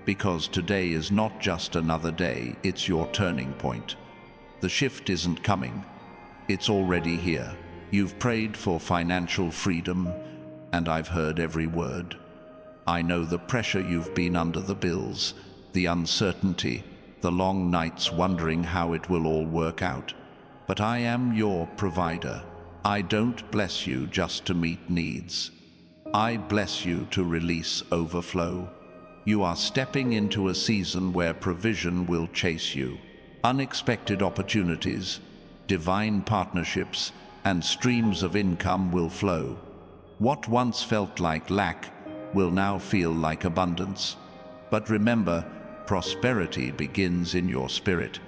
because today is not just another day, it's your turning point. The shift isn't coming. It's already here. You've prayed for financial freedom, and I've heard every word. I know the pressure you've been under, the bills, the uncertainty, the long nights wondering how it will all work out. But I am your provider. I don't bless you just to meet needs. I bless you to release overflow. You are stepping into a season where provision will chase you. Unexpected opportunities, divine partnerships, and streams of income will flow. What once felt like lack will now feel like abundance. But remember, prosperity begins in your spirit.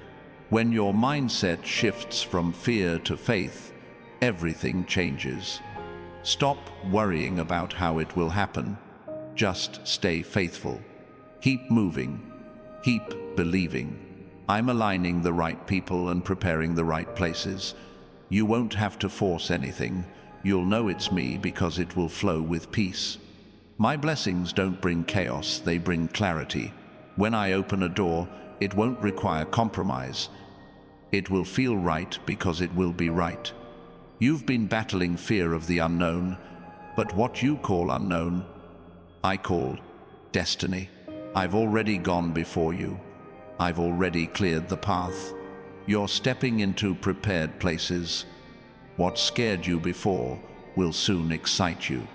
When your mindset shifts from fear to faith, everything changes. Stop worrying about how it will happen. Just stay faithful. Keep moving. Keep believing. I'm aligning the right people and preparing the right places. You won't have to force anything. You'll know it's me because it will flow with peace. My blessings don't bring chaos, they bring clarity. When I open a door, it won't require compromise. It will feel right because it will be right. You've been battling fear of the unknown, but what you call unknown, I call destiny. I've already gone before you. I've already cleared the path. You're stepping into prepared places. What scared you before will soon excite you.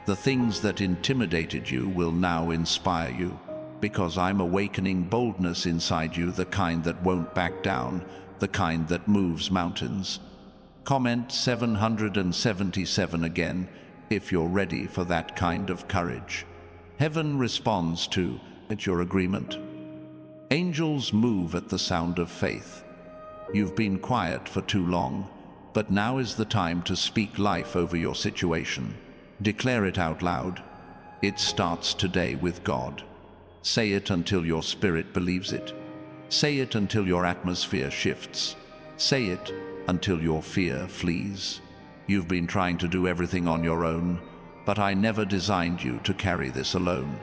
The things that intimidated you will now inspire you, because I'm awakening boldness inside you, the kind that won't back down, the kind that moves mountains. Comment 777 again if you're ready for that kind of courage. Heaven responds to at your agreement. Angels move at the sound of faith. You've been quiet for too long, but now is the time to speak life over your situation. Declare it out loud. It starts today with God. Say it until your spirit believes it. Say it until your atmosphere shifts. Say it until your fear flees. You've been trying to do everything on your own, but I never designed you to carry this alone.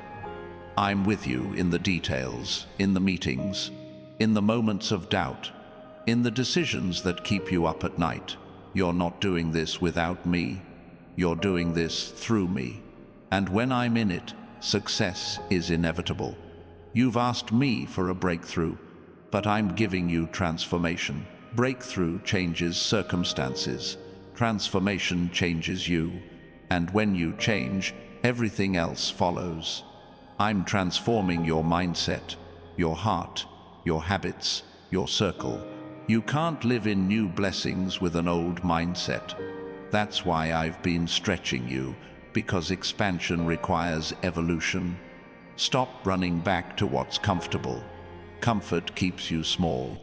I'm with you in the details, in the meetings, in the moments of doubt, in the decisions that keep you up at night. You're not doing this without me. You're doing this through me. And when I'm in it, success is inevitable. You've asked me for a breakthrough, but I'm giving you transformation. Breakthrough changes circumstances. Transformation changes you. And when you change, everything else follows. I'm transforming your mindset, your heart, your habits, your circle. You can't live in new blessings with an old mindset. That's why I've been stretching you, because expansion requires evolution. Stop running back to what's comfortable. Comfort keeps you small.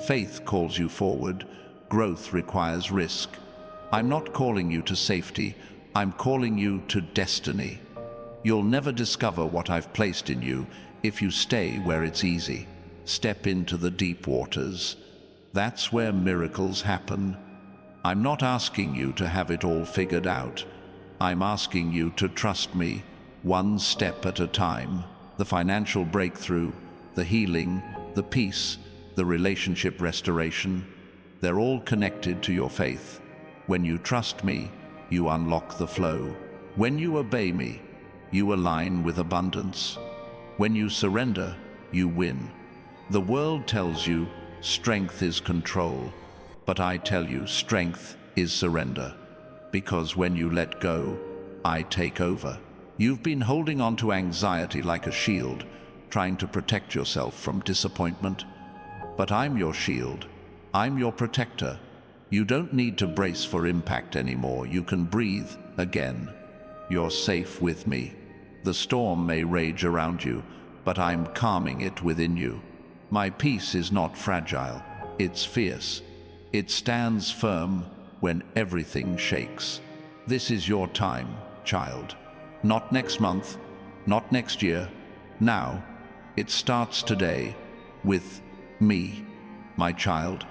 Faith calls you forward. Growth requires risk. I'm not calling you to safety. I'm calling you to destiny. You'll never discover what I've placed in you if you stay where it's easy. Step into the deep waters. That's where miracles happen. I'm not asking you to have it all figured out. I'm asking you to trust me, one step at a time. The financial breakthrough, the healing, the peace, the relationship restoration, they're all connected to your faith. When you trust me, you unlock the flow. When you obey me, you align with abundance. When you surrender, you win. The world tells you strength is control, but I tell you strength is surrender. Because when you let go, I take over. You've been holding on to anxiety like a shield, trying to protect yourself from disappointment. But I'm your shield. I'm your protector. You don't need to brace for impact anymore. You can breathe again. You're safe with me. The storm may rage around you, but I'm calming it within you. My peace is not fragile. It's fierce. It stands firm when everything shakes. This is your time, child. Not next month, not next year. Now, it starts today with me, my child.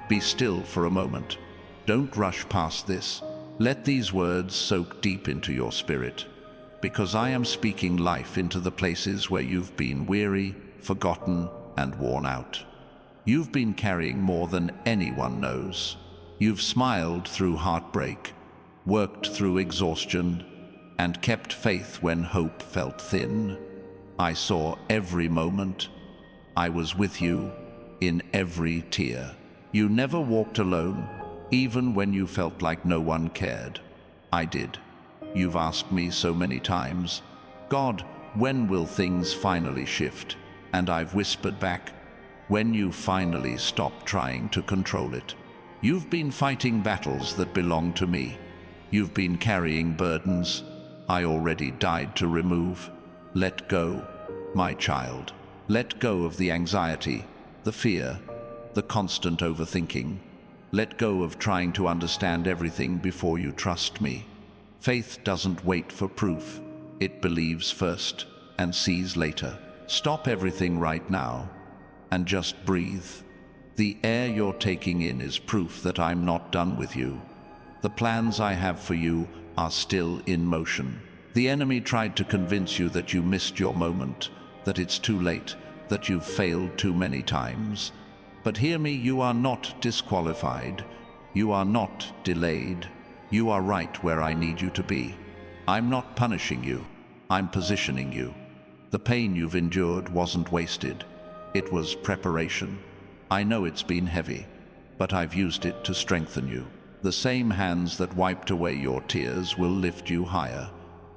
Be still for a moment. Don't rush past this. Let these words soak deep into your spirit, because I am speaking life into the places where you've been weary, forgotten, and worn out. You've been carrying more than anyone knows. You've smiled through heartbreak, worked through exhaustion, and kept faith when hope felt thin. I saw every moment. I was with you in every tear. You never walked alone, even when you felt like no one cared. I did. You've asked me so many times, God, when will things finally shift? And I've whispered back, when you finally stop trying to control it. You've been fighting battles that belong to me. You've been carrying burdens I already died to remove. Let go, my child. Let go of the anxiety, the fear, the constant overthinking. Let go of trying to understand everything before you trust me. Faith doesn't wait for proof. It believes first and sees later. Stop everything right now and just breathe. The air you're taking in is proof that I'm not done with you. The plans I have for you are still in motion. The enemy tried to convince you that you missed your moment, that it's too late, that you've failed too many times. But hear me, you are not disqualified. You are not delayed. You are right where I need you to be. I'm not punishing you. I'm positioning you. The pain you've endured wasn't wasted. It was preparation. I know it's been heavy, but I've used it to strengthen you. The same hands that wiped away your tears will lift you higher.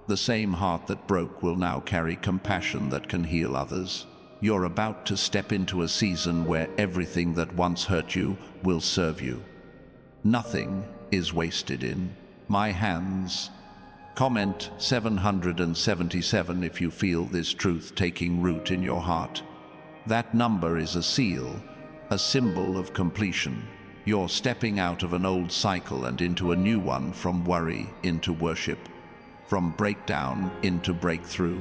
The same heart that broke will now carry compassion that can heal others. You're about to step into a season where everything that once hurt you will serve you. Nothing is wasted in my hands. Comment 777 if you feel this truth taking root in your heart. That number is a seal, a symbol of completion. You're stepping out of an old cycle and into a new one, from worry into worship, from breakdown into breakthrough.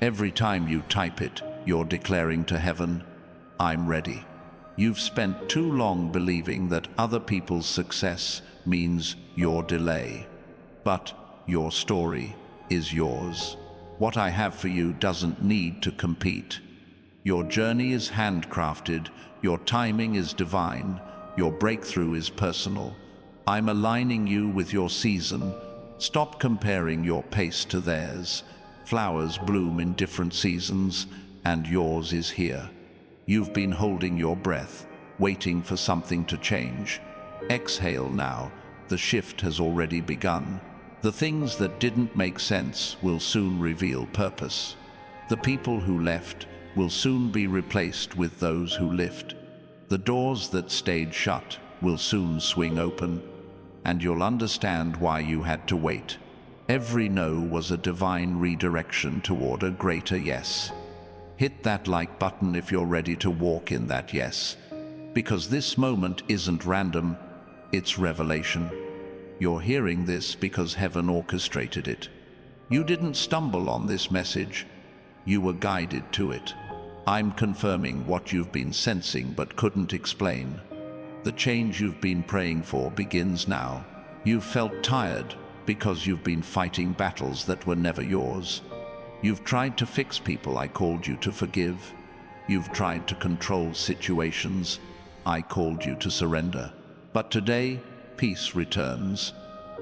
Every time you type it, you're declaring to heaven, I'm ready. You've spent too long believing that other people's success means your delay. But your story is yours. What I have for you doesn't need to compete. Your journey is handcrafted, your timing is divine, your breakthrough is personal. I'm aligning you with your season. Stop comparing your pace to theirs. Flowers bloom in different seasons, and yours is here. You've been holding your breath, waiting for something to change. Exhale now, the shift has already begun. The things that didn't make sense will soon reveal purpose. The people who left will soon be replaced with those who lift. The doors that stayed shut will soon swing open, and you'll understand why you had to wait. Every no was a divine redirection toward a greater yes. Hit that like button if you're ready to walk in that yes, because this moment isn't random, it's revelation. You're hearing this because heaven orchestrated it. You didn't stumble on this message, you were guided to it. I'm confirming what you've been sensing but couldn't explain. The change you've been praying for begins now. You've felt tired because you've been fighting battles that were never yours. You've tried to fix people I called you to forgive. You've tried to control situations I called you to surrender. But today, peace returns.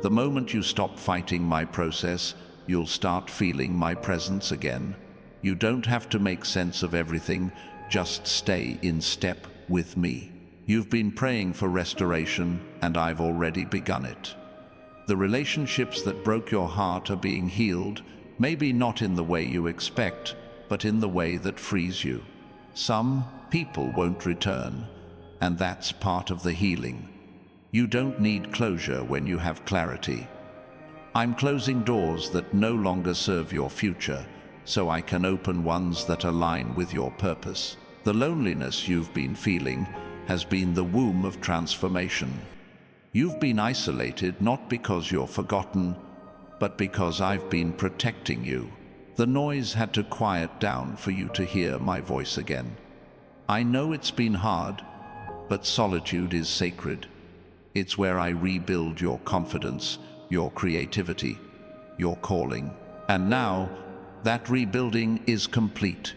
The moment you stop fighting my process, you'll start feeling my presence again. You don't have to make sense of everything, just stay in step with me. You've been praying for restoration, and I've already begun it. The relationships that broke your heart are being healed, maybe not in the way you expect, but in the way that frees you. Some people won't return, and that's part of the healing. You don't need closure when you have clarity. I'm closing doors that no longer serve your future, so I can open ones that align with your purpose. The loneliness you've been feeling has been the womb of transformation. You've been isolated not because you're forgotten, but because I've been protecting you. The noise had to quiet down for you to hear my voice again. I know it's been hard, but solitude is sacred. It's where I rebuild your confidence, your creativity, your calling. And now, that rebuilding is complete.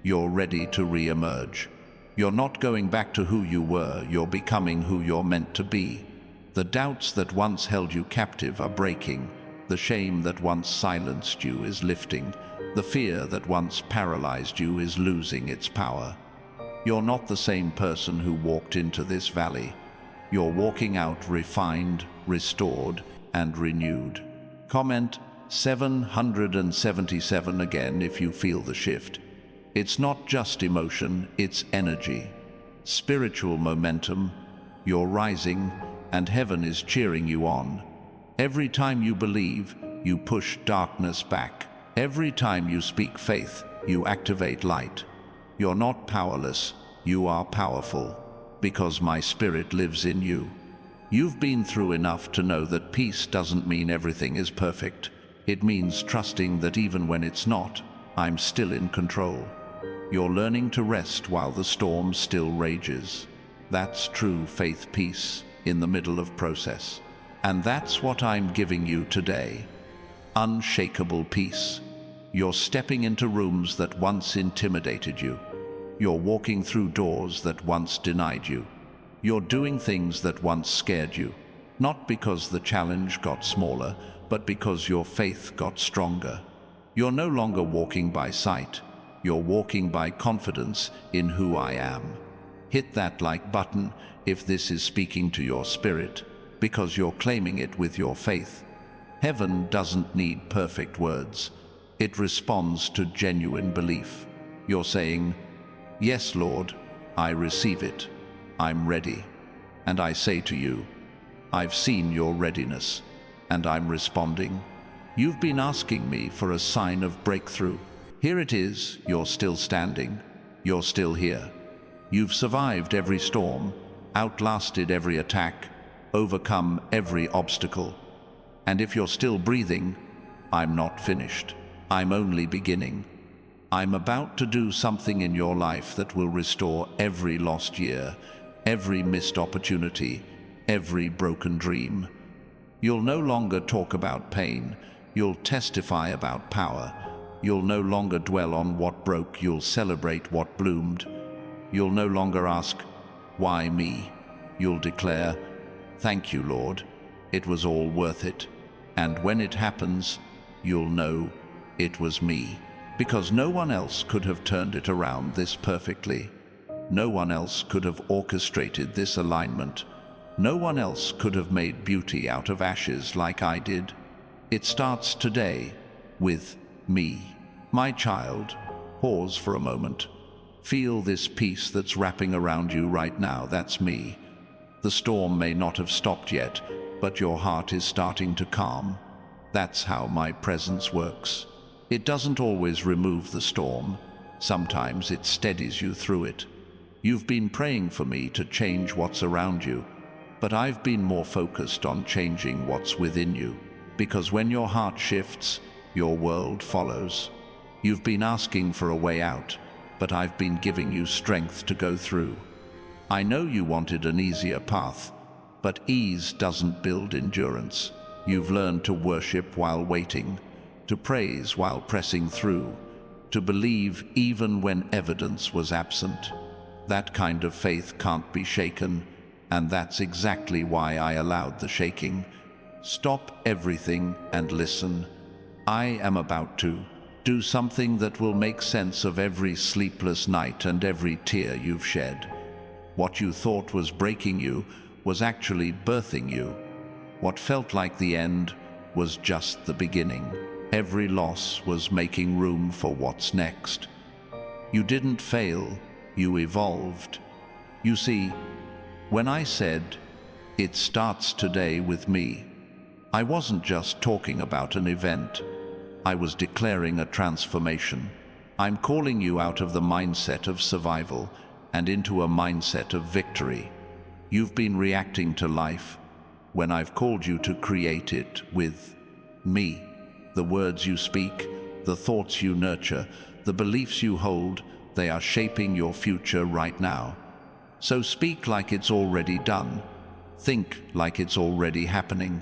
You're ready to re-emerge. You're not going back to who you were, you're becoming who you're meant to be. The doubts that once held you captive are breaking. The shame that once silenced you is lifting. The fear that once paralyzed you is losing its power. You're not the same person who walked into this valley. You're walking out refined, restored, and renewed. Comment 777 again if you feel the shift. It's not just emotion, it's energy. Spiritual momentum. You're rising, and heaven is cheering you on. Every time you believe, you push darkness back. Every time you speak faith, you activate light. You're not powerless, you are powerful, because my spirit lives in you. You've been through enough to know that peace doesn't mean everything is perfect. It means trusting that even when it's not, I'm still in control. You're learning to rest while the storm still rages. That's true faith peace in the middle of process. And that's what I'm giving you today. Unshakable peace. You're stepping into rooms that once intimidated you. You're walking through doors that once denied you. You're doing things that once scared you, not because the challenge got smaller, but because your faith got stronger. You're no longer walking by sight. You're walking by confidence in who I am. Hit that like button if this is speaking to your spirit, because you're claiming it with your faith. Heaven doesn't need perfect words. It responds to genuine belief. You're saying, "Yes, Lord, I receive it. I'm ready." And I say to you, I've seen your readiness, and I'm responding. You've been asking me for a sign of breakthrough. Here it is. You're still standing. You're still here. You've survived every storm, outlasted every attack, overcome every obstacle. And if you're still breathing, I'm not finished. I'm only beginning. I'm about to do something in your life that will restore every lost year, every missed opportunity, every broken dream. You'll no longer talk about pain. You'll testify about power. You'll no longer dwell on what broke. You'll celebrate what bloomed. You'll no longer ask, "Why me?" You'll declare, "Thank you, Lord. It was all worth it." And when it happens, you'll know it was me, because no one else could have turned it around this perfectly. No one else could have orchestrated this alignment. No one else could have made beauty out of ashes like I did. It starts today with me. My child, pause for a moment. Feel this peace that's wrapping around you right now. That's me. The storm may not have stopped yet, but your heart is starting to calm. That's how my presence works. It doesn't always remove the storm. Sometimes it steadies you through it. You've been praying for me to change what's around you, but I've been more focused on changing what's within you. Because when your heart shifts, your world follows. You've been asking for a way out, but I've been giving you strength to go through. I know you wanted an easier path, but ease doesn't build endurance. You've learned to worship while waiting, to praise while pressing through, to believe even when evidence was absent. That kind of faith can't be shaken, and that's exactly why I allowed the shaking. Stop everything and listen. I am about to do something that will make sense of every sleepless night and every tear you've shed. What you thought was breaking you was actually birthing you. What felt like the end was just the beginning. Every loss was making room for what's next. You didn't fail, you evolved. You see, when I said, "It starts today with me," I wasn't just talking about an event. I was declaring a transformation. I'm calling you out of the mindset of survival and into a mindset of victory. You've been reacting to life when I've called you to create it with me. The words you speak, the thoughts you nurture, the beliefs you hold, they are shaping your future right now. So speak like it's already done. Think like it's already happening.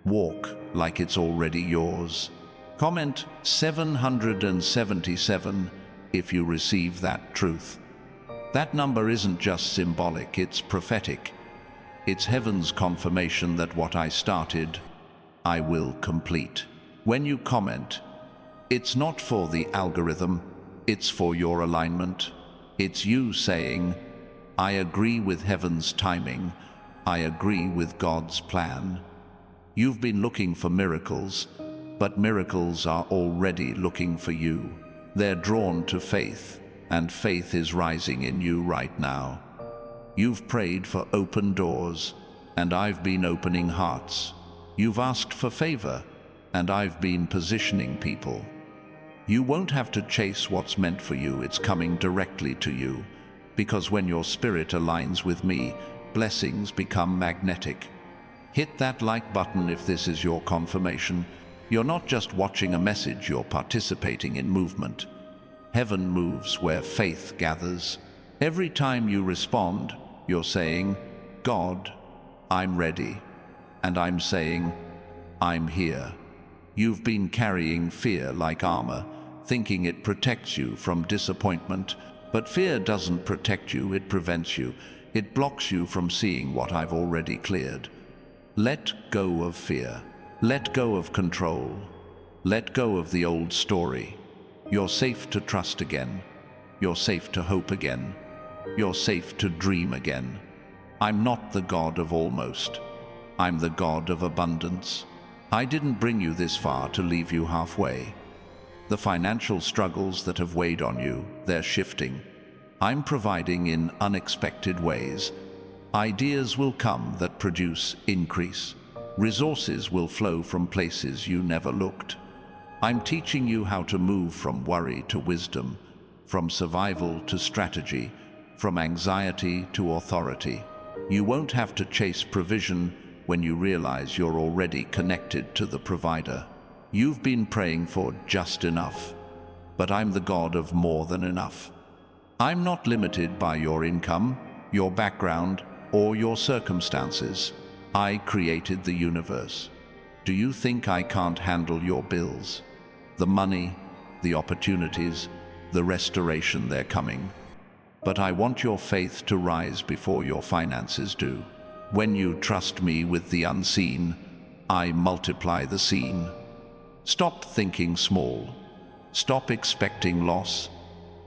Walk like it's already yours. Comment 777 if you receive that truth. That number isn't just symbolic, it's prophetic. It's heaven's confirmation that what I started, I will complete. When you comment, it's not for the algorithm, it's for your alignment. It's you saying, "I agree with heaven's timing. I agree with God's plan." You've been looking for miracles, but miracles are already looking for you. They're drawn to faith, and faith is rising in you right now. You've prayed for open doors, and I've been opening hearts. You've asked for favor, and I've been positioning people. You won't have to chase what's meant for you, it's coming directly to you. Because when your spirit aligns with me, blessings become magnetic. Hit that like button if this is your confirmation. You're not just watching a message, you're participating in movement. Heaven moves where faith gathers. Every time you respond, you're saying, "God, I'm ready." And I'm saying, "I'm here." You've been carrying fear like armor, thinking it protects you from disappointment. But fear doesn't protect you, it prevents you. It blocks you from seeing what I've already cleared. Let go of fear. Let go of control. Let go of the old story. You're safe to trust again. You're safe to hope again. You're safe to dream again. I'm not the God of almost. I'm the God of abundance. I didn't bring you this far to leave you halfway. The financial struggles that have weighed on you, they're shifting. I'm providing in unexpected ways. Ideas will come that produce increase. Resources will flow from places you never looked. I'm teaching you how to move from worry to wisdom, from survival to strategy, from anxiety to authority. You won't have to chase provision when you realize you're already connected to the provider. You've been praying for just enough, but I'm the God of more than enough. I'm not limited by your income, your background, or your circumstances. I created the universe. Do you think I can't handle your bills? The money, the opportunities, the restoration, they're coming. But I want your faith to rise before your finances do. When you trust me with the unseen, I multiply the seen. Stop thinking small. Stop expecting loss.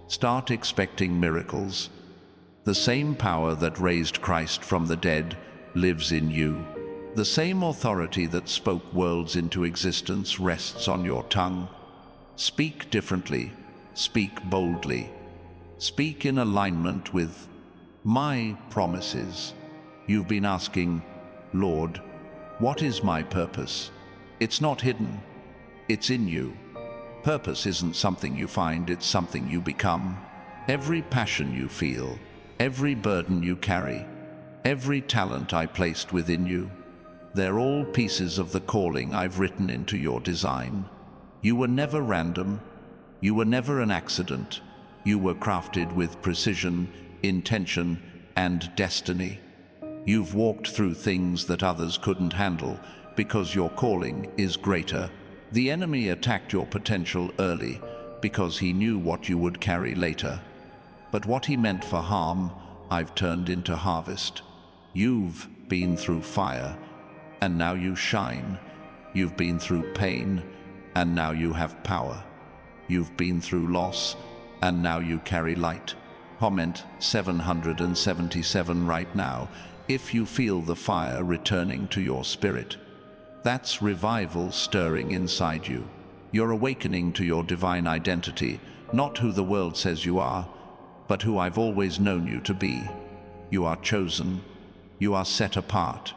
Start expecting miracles. The same power that raised Christ from the dead lives in you. The same authority that spoke worlds into existence rests on your tongue. Speak differently. Speak boldly. Speak in alignment with my promises. You've been asking, Lord, what is my purpose? It's not hidden. It's in you. Purpose isn't something you find, it's something you become. Every passion you feel, every burden you carry, every talent I placed within you, they're all pieces of the calling I've written into your design. You were never random. You were never an accident. You were crafted with precision, intention, and destiny. You've walked through things that others couldn't handle because your calling is greater. The enemy attacked your potential early because he knew what you would carry later. But what he meant for harm, I've turned into harvest. You've been through fire, and now you shine. You've been through pain, and now you have power. You've been through loss, and now you carry light. Comment 777 right now if you feel the fire returning to your spirit. That's revival stirring inside you. You're awakening to your divine identity, not who the world says you are, but who I've always known you to be. You are chosen. You are set apart.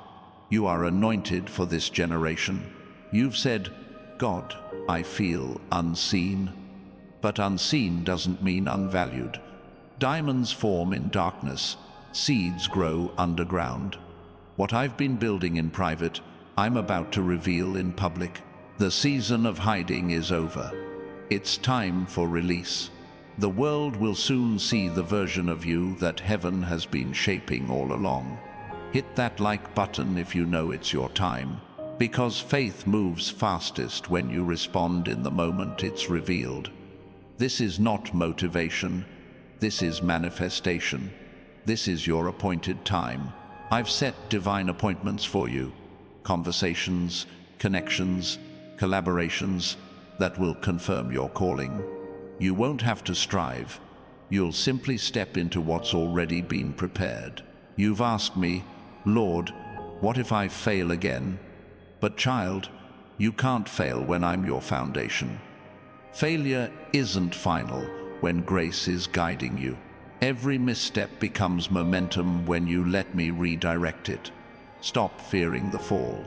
You are anointed for this generation. You've said, God, I feel unseen. But unseen doesn't mean unvalued. Diamonds form in darkness. Seeds grow underground. What I've been building in private, I'm about to reveal in public. The season of hiding is over. It's time for release. The world will soon see the version of you that heaven has been shaping all along. Hit that like button if you know it's your time, because faith moves fastest when you respond in the moment it's revealed. This is not motivation. This is manifestation. This is your appointed time. I've set divine appointments for you. Conversations, connections, collaborations that will confirm your calling. You won't have to strive. You'll simply step into what's already been prepared. You've asked me, Lord, what if I fail again? But child, you can't fail when I'm your foundation. Failure isn't final when grace is guiding you. Every misstep becomes momentum when you let me redirect it. Stop fearing the fall.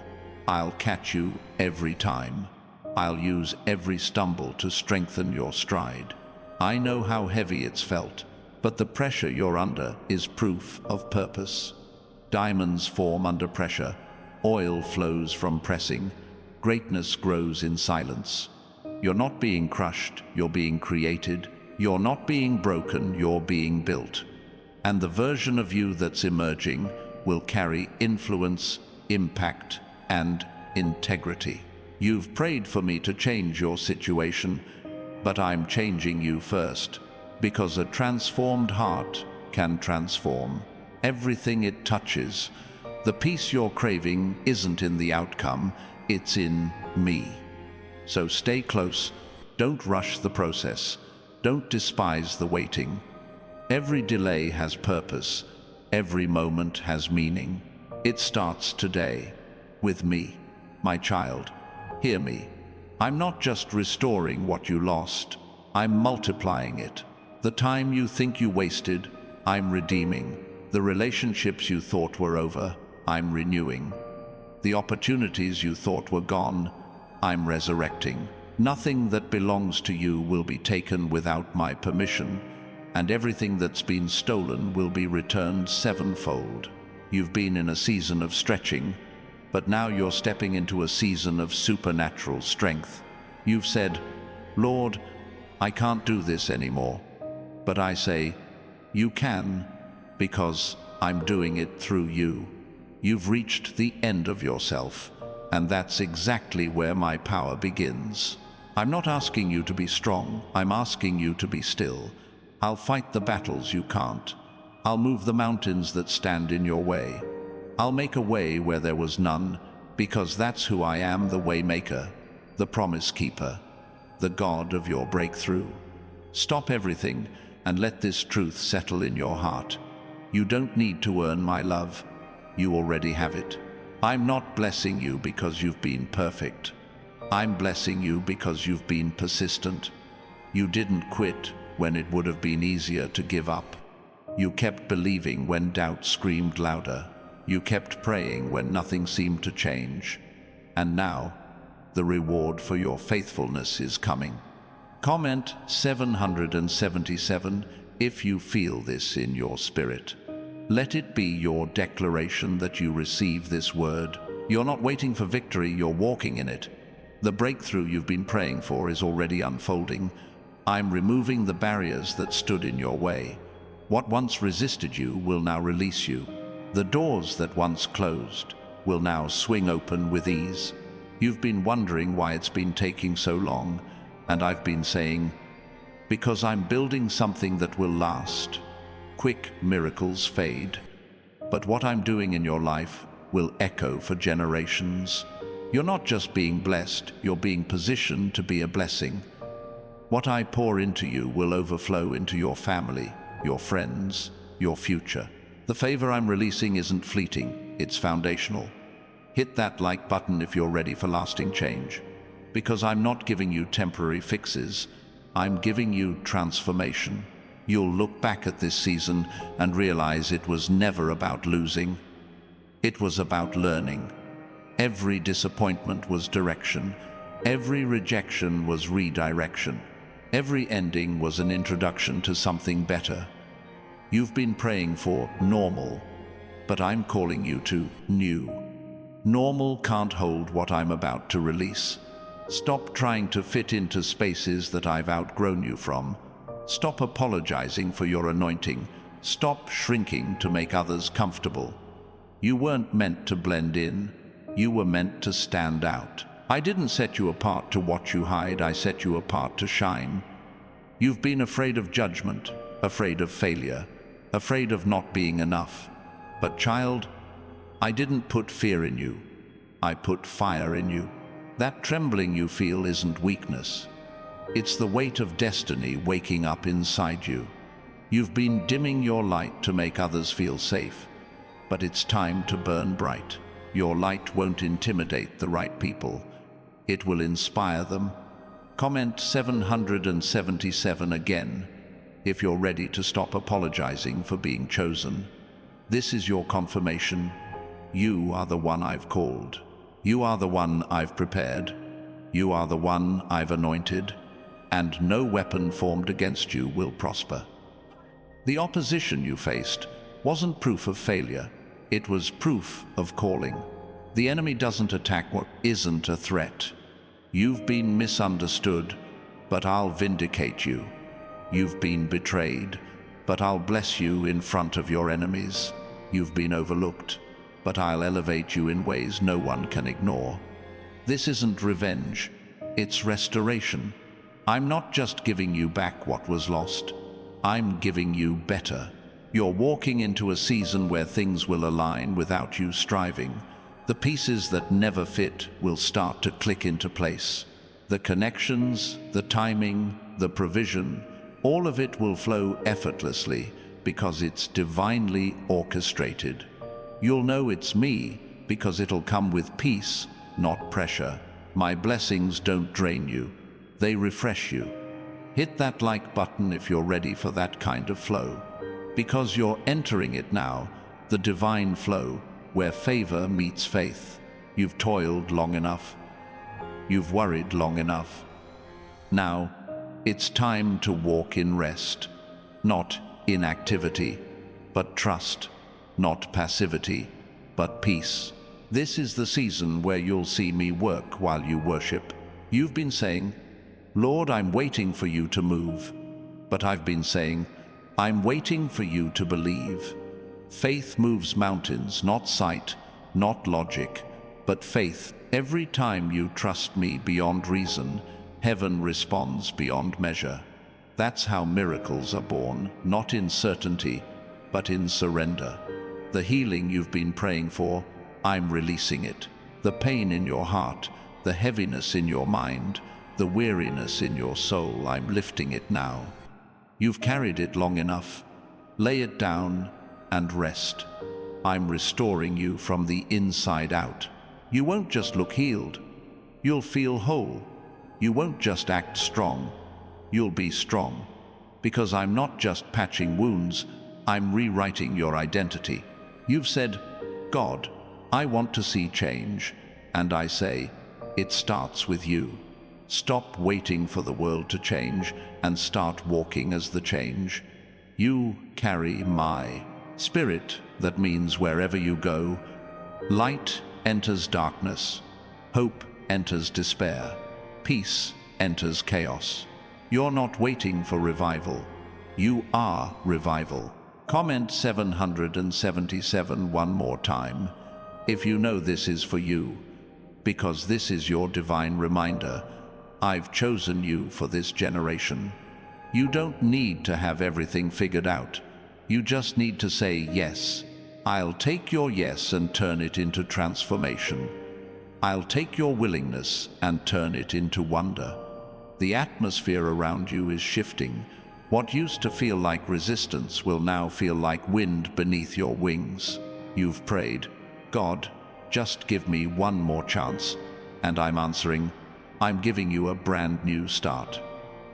I'll catch you every time. I'll use every stumble to strengthen your stride. I know how heavy it's felt, but the pressure you're under is proof of purpose. Diamonds form under pressure. Oil flows from pressing. Greatness grows in silence. You're not being crushed, you're being created. You're not being broken, you're being built. And the version of you that's emerging will carry influence, impact, and integrity. You've prayed for me to change your situation, but I'm changing you first, because a transformed heart can transform everything it touches. The peace you're craving isn't in the outcome, it's in me. So stay close, don't rush the process, don't despise the waiting. Every delay has purpose, every moment has meaning. It starts today, with me, my child. Hear me. I'm not just restoring what you lost, I'm multiplying it. The time you think you wasted, I'm redeeming. The relationships you thought were over, I'm renewing. The opportunities you thought were gone, I'm resurrecting. Nothing that belongs to you will be taken without my permission, and everything that's been stolen will be returned sevenfold. You've been in a season of stretching, but now you're stepping into a season of supernatural strength. You've said, Lord, I can't do this anymore. But I say, you can, because I'm doing it through you. You've reached the end of yourself, and that's exactly where my power begins. I'm not asking you to be strong, I'm asking you to be still. I'll fight the battles you can't. I'll move the mountains that stand in your way. I'll make a way where there was none, because that's who I am, the Waymaker, the Promise Keeper, the God of your breakthrough. Stop everything and let this truth settle in your heart. You don't need to earn my love. You already have it. I'm not blessing you because you've been perfect. I'm blessing you because you've been persistent. You didn't quit when it would have been easier to give up. You kept believing when doubt screamed louder. You kept praying when nothing seemed to change. And now, the reward for your faithfulness is coming. Comment 777 if you feel this in your spirit. Let it be your declaration that you receive this word. You're not waiting for victory, you're walking in it. The breakthrough you've been praying for is already unfolding. I'm removing the barriers that stood in your way. What once resisted you will now release you. The doors that once closed will now swing open with ease. You've been wondering why it's been taking so long, and I've been saying, because I'm building something that will last. Quick miracles fade, but what I'm doing in your life will echo for generations. You're not just being blessed, you're being positioned to be a blessing. What I pour into you will overflow into your family, your friends, your future. The favor I'm releasing isn't fleeting, it's foundational. Hit that like button if you're ready for lasting change. Because I'm not giving you temporary fixes, I'm giving you transformation. You'll look back at this season and realize it was never about losing. It was about learning. Every disappointment was direction. Every rejection was redirection. Every ending was an introduction to something better. You've been praying for normal, but I'm calling you to new. Normal can't hold what I'm about to release. Stop trying to fit into spaces that I've outgrown you from. Stop apologizing for your anointing. Stop shrinking to make others comfortable. You weren't meant to blend in. You were meant to stand out. I didn't set you apart to watch you hide. I set you apart to shine. You've been afraid of judgment, afraid of failure, afraid of not being enough. But child, I didn't put fear in you. I put fire in you. That trembling you feel isn't weakness. It's the weight of destiny waking up inside you. You've been dimming your light to make others feel safe, but it's time to burn bright. Your light won't intimidate the right people. It will inspire them. Comment 777 again if you're ready to stop apologizing for being chosen. This is your confirmation. You are the one I've called. You are the one I've prepared. You are the one I've anointed, and no weapon formed against you will prosper. The opposition you faced wasn't proof of failure. It was proof of calling. The enemy doesn't attack what isn't a threat. You've been misunderstood, but I'll vindicate you. You've been betrayed, but I'll bless you in front of your enemies. You've been overlooked, but I'll elevate you in ways no one can ignore. This isn't revenge, it's restoration. I'm not just giving you back what was lost, I'm giving you better. You're walking into a season where things will align without you striving. The pieces that never fit will start to click into place. The connections, the timing, the provision, all of it will flow effortlessly because it's divinely orchestrated. You'll know it's me because it'll come with peace, not pressure. My blessings don't drain you, they refresh you. Hit that like button if you're ready for that kind of flow. Because you're entering it now, the divine flow, where favor meets faith. You've toiled long enough. You've worried long enough. Now, it's time to walk in rest, not inactivity, but trust. Not passivity, but peace. This is the season where you'll see me work while you worship. You've been saying, Lord, I'm waiting for you to move. But I've been saying, I'm waiting for you to believe. Faith moves mountains, not sight, not logic, but faith. Every time you trust me beyond reason, heaven responds beyond measure. That's how miracles are born, not in certainty, but in surrender. The healing you've been praying for, I'm releasing it. The pain in your heart, the heaviness in your mind, the weariness in your soul, I'm lifting it now. You've carried it long enough. Lay it down and rest. I'm restoring you from the inside out. You won't just look healed, you'll feel whole. You won't just act strong, you'll be strong. Because I'm not just patching wounds, I'm rewriting your identity. You've said, God, I want to see change. And I say, it starts with you. Stop waiting for the world to change and start walking as the change. You carry my spirit. That means wherever you go, light enters darkness, hope enters despair, peace enters chaos. You're not waiting for revival. You are revival. Comment 777 one more time if you know this is for you, because this is your divine reminder. I've chosen you for this generation. You don't need to have everything figured out. You just need to say yes. I'll take your yes and turn it into transformation. I'll take your willingness and turn it into wonder. The atmosphere around you is shifting. What used to feel like resistance will now feel like wind beneath your wings. You've prayed, God, just give me one more chance. And I'm answering, I'm giving you a brand new start.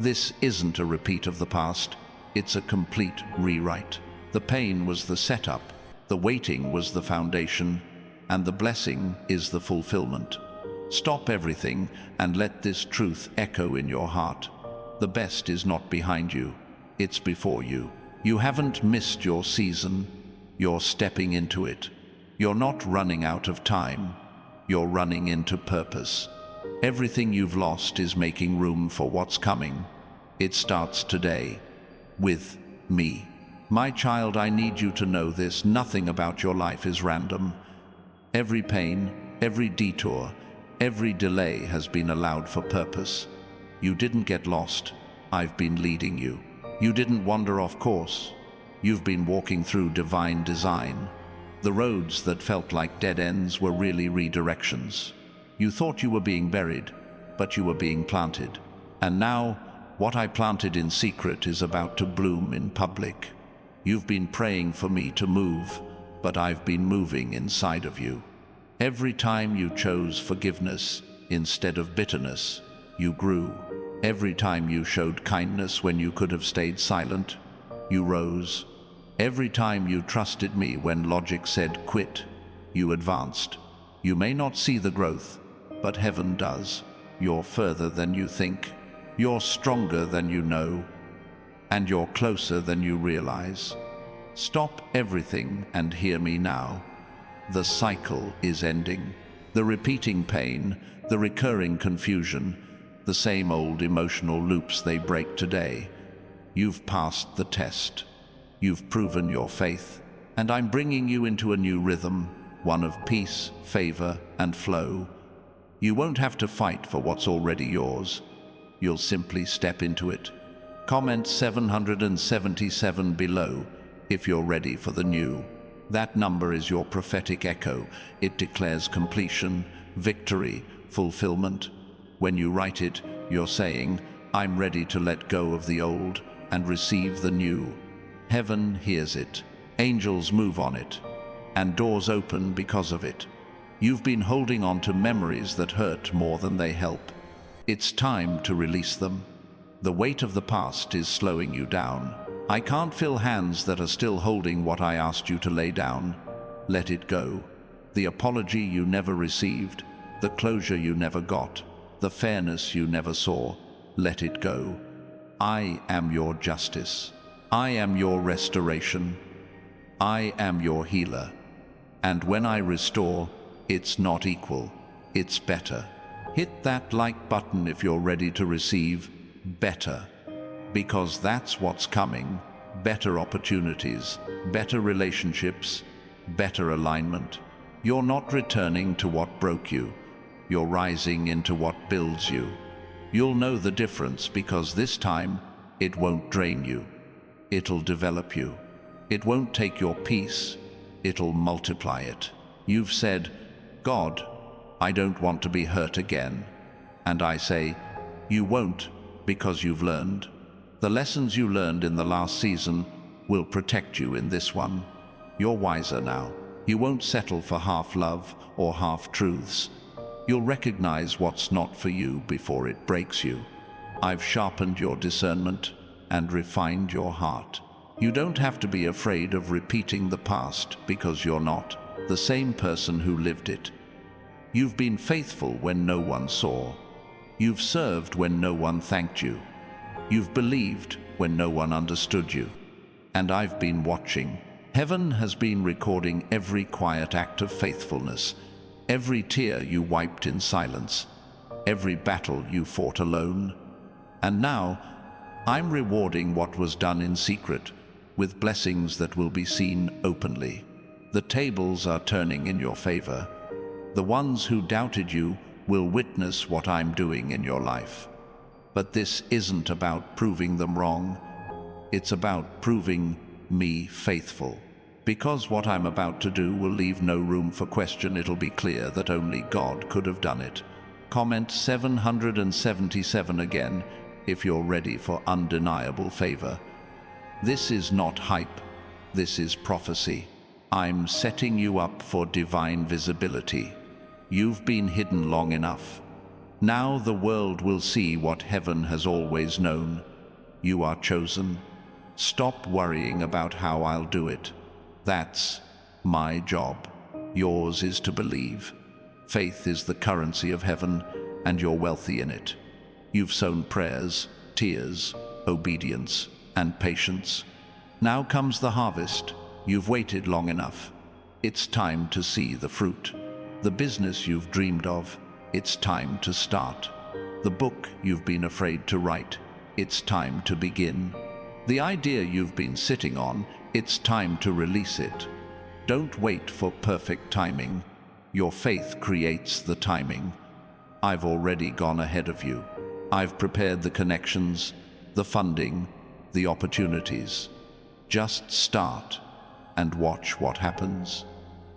This isn't a repeat of the past. It's a complete rewrite. The pain was the setup, the waiting was the foundation, and the blessing is the fulfillment. Stop everything and let this truth echo in your heart. The best is not behind you, it's before you. You haven't missed your season, you're stepping into it. You're not running out of time, you're running into purpose. Everything you've lost is making room for what's coming. It starts today, with me. My child, I need you to know this: nothing about your life is random. Every pain, every detour, every delay has been allowed for purpose. You didn't get lost, I've been leading you. You didn't wander off course, you've been walking through divine design. The roads that felt like dead ends were really redirections. You thought you were being buried, but you were being planted. And now, what I planted in secret is about to bloom in public. You've been praying for me to move, but I've been moving inside of you. Every time you chose forgiveness instead of bitterness, you grew. Every time you showed kindness when you could have stayed silent, you rose. Every time you trusted me when logic said quit, you advanced. You may not see the growth, but heaven does. You're further than you think. You're stronger than you know. And you're closer than you realize. Stop everything and hear me now. The cycle is ending. The repeating pain, the recurring confusion, the same old emotional loops they break today. You've passed the test. You've proven your faith, and I'm bringing you into a new rhythm, one of peace, favor, and flow. You won't have to fight for what's already yours. You'll simply step into it. Comment 777 below if you're ready for the new. That number is your prophetic echo. It declares completion, victory, fulfillment. When you write it, you're saying, I'm ready to let go of the old and receive the new. Heaven hears it, angels move on it, and doors open because of it. You've been holding on to memories that hurt more than they help. It's time to release them. The weight of the past is slowing you down. I can't feel hands that are still holding what I asked you to lay down. Let it go. The apology you never received, the closure you never got, the fairness you never saw, let it go. I am your justice. I am your restoration. I am your healer. And when I restore, it's not equal, it's better. Hit that like button if you're ready to receive better, because that's what's coming. Better opportunities, better relationships, better alignment. You're not returning to what broke you. You're rising into what builds you. You'll know the difference because this time it won't drain you. It'll develop you. It won't take your peace. It'll multiply it. You've said, God, I don't want to be hurt again. And I say, you won't, because you've learned. The lessons you learned in the last season will protect you in this one. You're wiser now. You won't settle for half love or half truths. You'll recognize what's not for you before it breaks you. I've sharpened your discernment and refined your heart. You don't have to be afraid of repeating the past because you're not the same person who lived it. You've been faithful when no one saw. You've served when no one thanked you. You've believed when no one understood you. And I've been watching. Heaven has been recording every quiet act of faithfulness, every tear you wiped in silence, every battle you fought alone. And now, I'm rewarding what was done in secret with blessings that will be seen openly. The tables are turning in your favor. The ones who doubted you will witness what I'm doing in your life. But this isn't about proving them wrong. It's about proving me faithful. Because what I'm about to do will leave no room for question. It'll be clear that only God could have done it. Comment 777 again if you're ready for undeniable favor. This is not hype. This is prophecy. I'm setting you up for divine visibility. You've been hidden long enough. Now the world will see what heaven has always known. You are chosen. Stop worrying about how I'll do it. That's my job. Yours is to believe. Faith is the currency of heaven, and you're wealthy in it. You've sown prayers, tears, obedience, and patience. Now comes the harvest. You've waited long enough. It's time to see the fruit. The business you've dreamed of, it's time to start. The book you've been afraid to write, it's time to begin. The idea you've been sitting on, it's time to release it. Don't wait for perfect timing. Your faith creates the timing. I've already gone ahead of you. I've prepared the connections, the funding, the opportunities. Just start and watch what happens.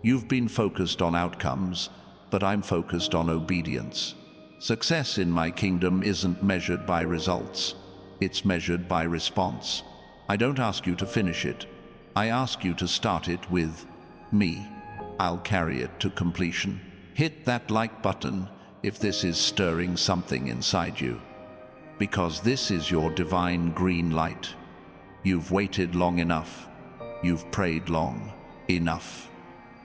You've been focused on outcomes, but I'm focused on obedience. Success in my kingdom isn't measured by results. It's measured by response. I don't ask you to finish it. I ask you to start it with me. I'll carry it to completion. Hit that like button if this is stirring something inside you. Because this is your divine green light. You've waited long enough. You've prayed long enough.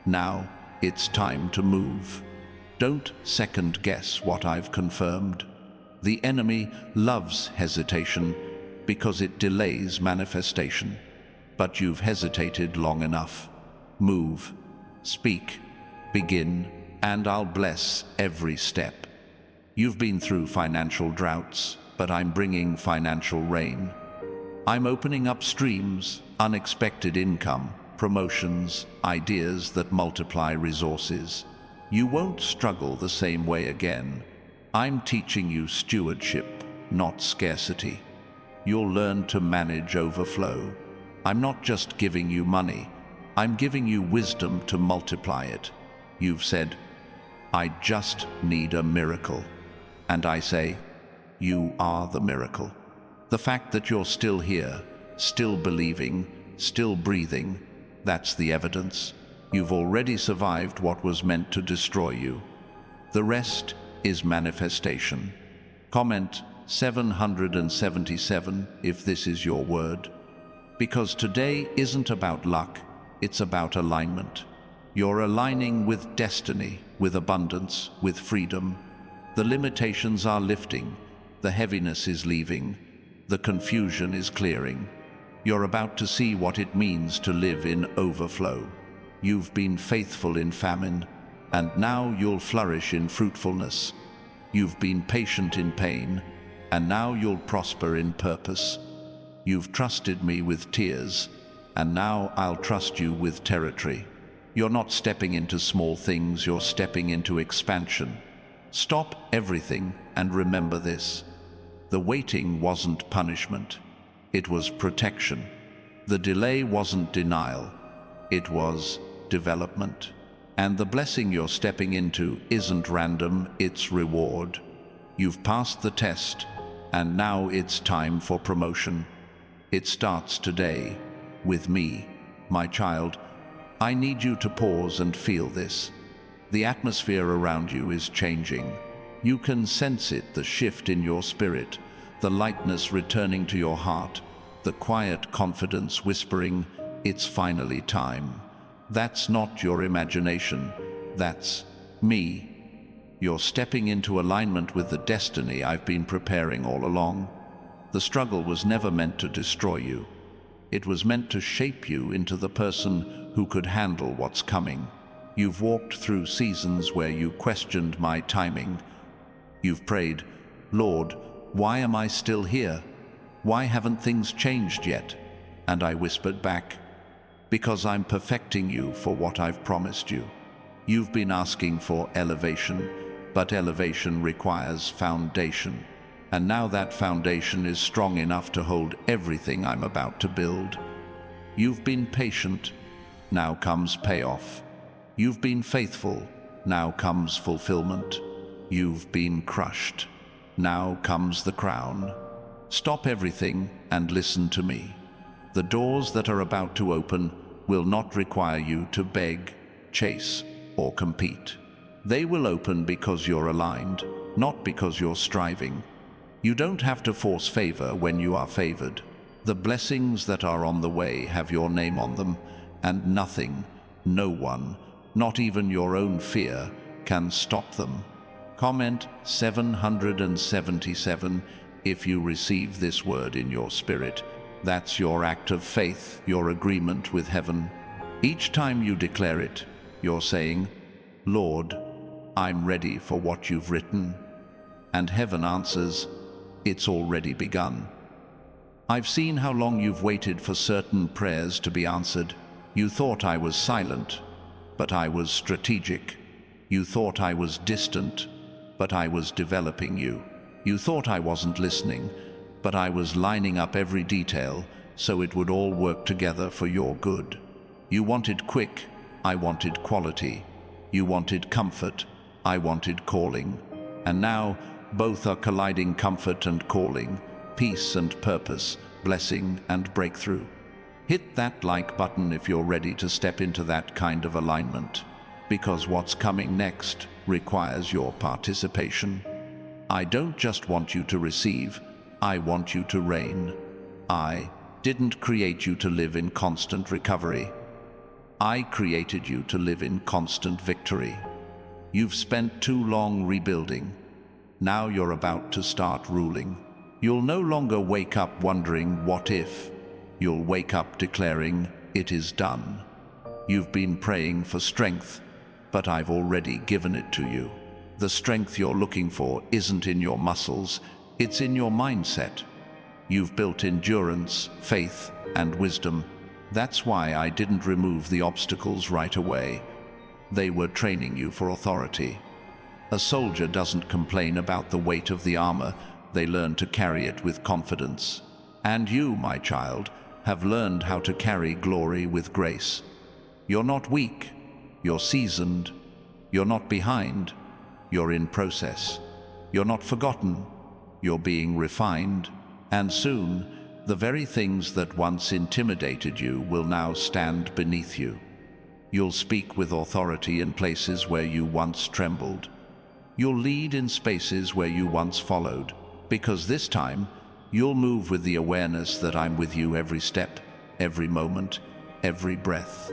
Now it's time to move. Don't second guess what I've confirmed. The enemy loves hesitation because it delays manifestation. But you've hesitated long enough. Move, speak, begin, and I'll bless every step. You've been through financial droughts, but I'm bringing financial rain. I'm opening up streams, unexpected income, promotions, ideas that multiply resources. You won't struggle the same way again. I'm teaching you stewardship, not scarcity. You'll learn to manage overflow. I'm not just giving you money, I'm giving you wisdom to multiply it. You've said, I just need a miracle. And I say, you are the miracle. The fact that you're still here, still believing, still breathing, that's the evidence. You've already survived what was meant to destroy you. The rest is manifestation. Comment 777 if this is your word. Because today isn't about luck, it's about alignment. You're aligning with destiny, with abundance, with freedom. The limitations are lifting, the heaviness is leaving, the confusion is clearing. You're about to see what it means to live in overflow. You've been faithful in famine, and now you'll flourish in fruitfulness. You've been patient in pain, and now you'll prosper in purpose. You've trusted me with tears, and now I'll trust you with territory. You're not stepping into small things, you're stepping into expansion. Stop everything and remember this. The waiting wasn't punishment, it was protection. The delay wasn't denial, it was development. And the blessing you're stepping into isn't random, it's reward. You've passed the test, and now it's time for promotion. It starts today, with me, my child. I need you to pause and feel this. The atmosphere around you is changing. You can sense it, the shift in your spirit, the lightness returning to your heart, the quiet confidence whispering, "It's finally time." That's not your imagination. That's me. You're stepping into alignment with the destiny I've been preparing all along. The struggle was never meant to destroy you. It was meant to shape you into the person who could handle what's coming. You've walked through seasons where you questioned my timing. You've prayed, "Lord, why am I still here? Why haven't things changed yet?" And I whispered back, "Because I'm perfecting you for what I've promised you." You've been asking for elevation, but elevation requires foundation. And now that foundation is strong enough to hold everything I'm about to build. You've been patient, now comes payoff. You've been faithful, now comes fulfillment. You've been crushed, now comes the crown. Stop everything and listen to me. The doors that are about to open will not require you to beg, chase, or compete. They will open because you're aligned, not because you're striving. You don't have to force favor when you are favored. The blessings that are on the way have your name on them, and nothing, no one, not even your own fear, can stop them. Comment 777 if you receive this word in your spirit. That's your act of faith, your agreement with heaven. Each time you declare it, you're saying, "Lord, I'm ready for what you've written." And heaven answers, "It's already begun." I've seen how long you've waited for certain prayers to be answered. You thought I was silent, but I was strategic. You thought I was distant, but I was developing you. You thought I wasn't listening, but I was lining up every detail so it would all work together for your good. You wanted quick, I wanted quality. You wanted comfort, I wanted calling. And now, both are colliding, comfort and calling, peace and purpose, blessing and breakthrough. Hit that like button if you're ready to step into that kind of alignment, because what's coming next requires your participation. I don't just want you to receive, I want you to reign. I didn't create you to live in constant recovery. I created you to live in constant victory. You've spent too long rebuilding. Now you're about to start ruling. You'll no longer wake up wondering, "What if?" You'll wake up declaring, "It is done." You've been praying for strength, but I've already given it to you. The strength you're looking for isn't in your muscles, it's in your mindset. You've built endurance, faith, and wisdom. That's why I didn't remove the obstacles right away. They were training you for authority. A soldier doesn't complain about the weight of the armor, they learn to carry it with confidence. And you, my child, have learned how to carry glory with grace. You're not weak, you're seasoned. You're not behind, you're in process. You're not forgotten, you're being refined. And soon, the very things that once intimidated you will now stand beneath you. You'll speak with authority in places where you once trembled. You'll lead in spaces where you once followed, because this time, you'll move with the awareness that I'm with you every step, every moment, every breath.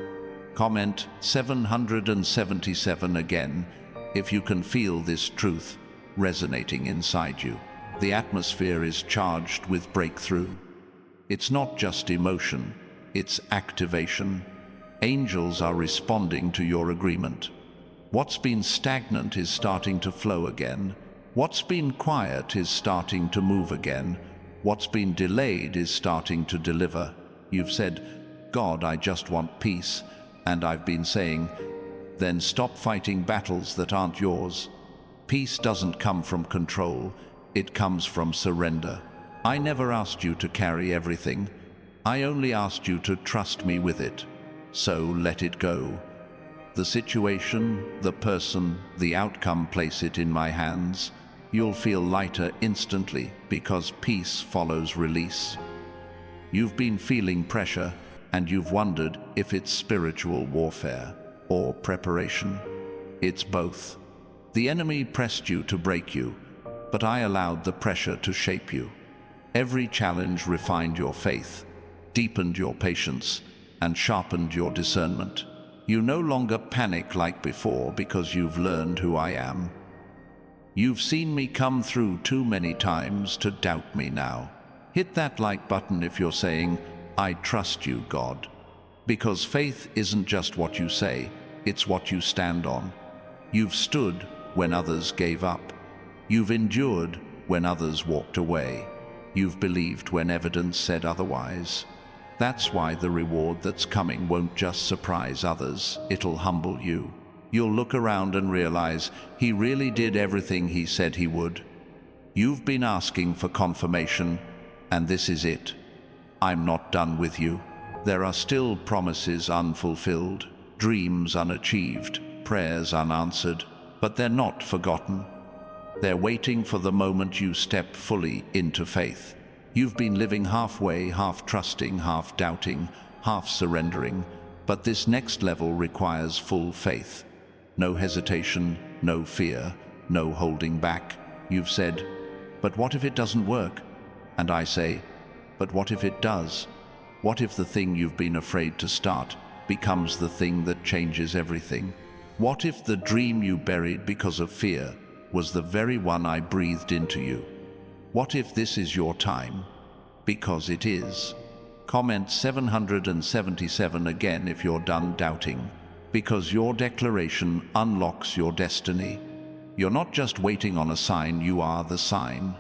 Comment 777 again if you can feel this truth resonating inside you. The atmosphere is charged with breakthrough. It's not just emotion, it's activation. Angels are responding to your agreement. What's been stagnant is starting to flow again. What's been quiet is starting to move again. What's been delayed is starting to deliver. You've said, "God, I just want peace." And I've been saying, then stop fighting battles that aren't yours. Peace doesn't come from control, it comes from surrender. I never asked you to carry everything. I only asked you to trust me with it. So let it go. The situation, the person, the outcome, place it in my hands. You'll feel lighter instantly because peace follows release. You've been feeling pressure, and you've wondered if it's spiritual warfare or preparation. It's both. The enemy pressed you to break you, but I allowed the pressure to shape you. Every challenge refined your faith, deepened your patience, and sharpened your discernment. You no longer panic like before because you've learned who I am. You've seen me come through too many times to doubt me now. Hit that like button if you're saying, I trust you, God. Because faith isn't just what you say, it's what you stand on. You've stood when others gave up. You've endured when others walked away. You've believed when evidence said otherwise. That's why the reward that's coming won't just surprise others, it'll humble you. You'll look around and realize he really did everything he said he would. You've been asking for confirmation, and this is it. I'm not done with you. There are still promises unfulfilled, dreams unachieved, prayers unanswered, but they're not forgotten. They're waiting for the moment you step fully into faith. You've been living halfway, half trusting, half doubting, half surrendering, but this next level requires full faith. No hesitation, no fear, no holding back. You've said, but what if it doesn't work? And I say, but what if it does? What if the thing you've been afraid to start becomes the thing that changes everything? What if the dream you buried because of fear was the very one I breathed into you? What if this is your time? Because it is. Comment 777 again if you're done doubting, because your declaration unlocks your destiny. You're not just waiting on a sign, you are the sign.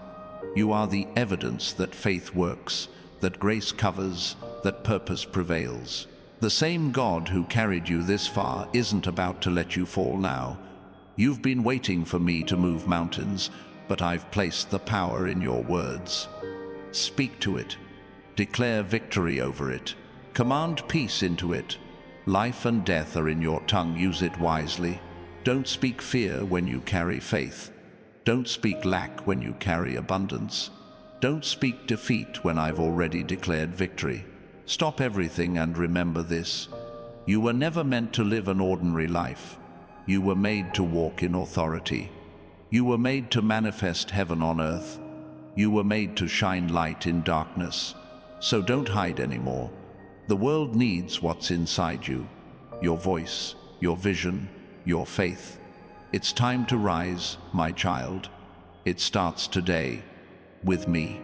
You are the evidence that faith works, that grace covers, that purpose prevails. The same God who carried you this far isn't about to let you fall now. You've been waiting for me to move mountains, but I've placed the power in your words. Speak to it. Declare victory over it. Command peace into it. Life and death are in your tongue, use it wisely. Don't speak fear when you carry faith. Don't speak lack when you carry abundance. Don't speak defeat when I've already declared victory. Stop everything and remember this. You were never meant to live an ordinary life. You were made to walk in authority. You were made to manifest heaven on earth. You were made to shine light in darkness. So don't hide anymore. The world needs what's inside you. Your voice, your vision, your faith. It's time to rise, my child. It starts today, with me.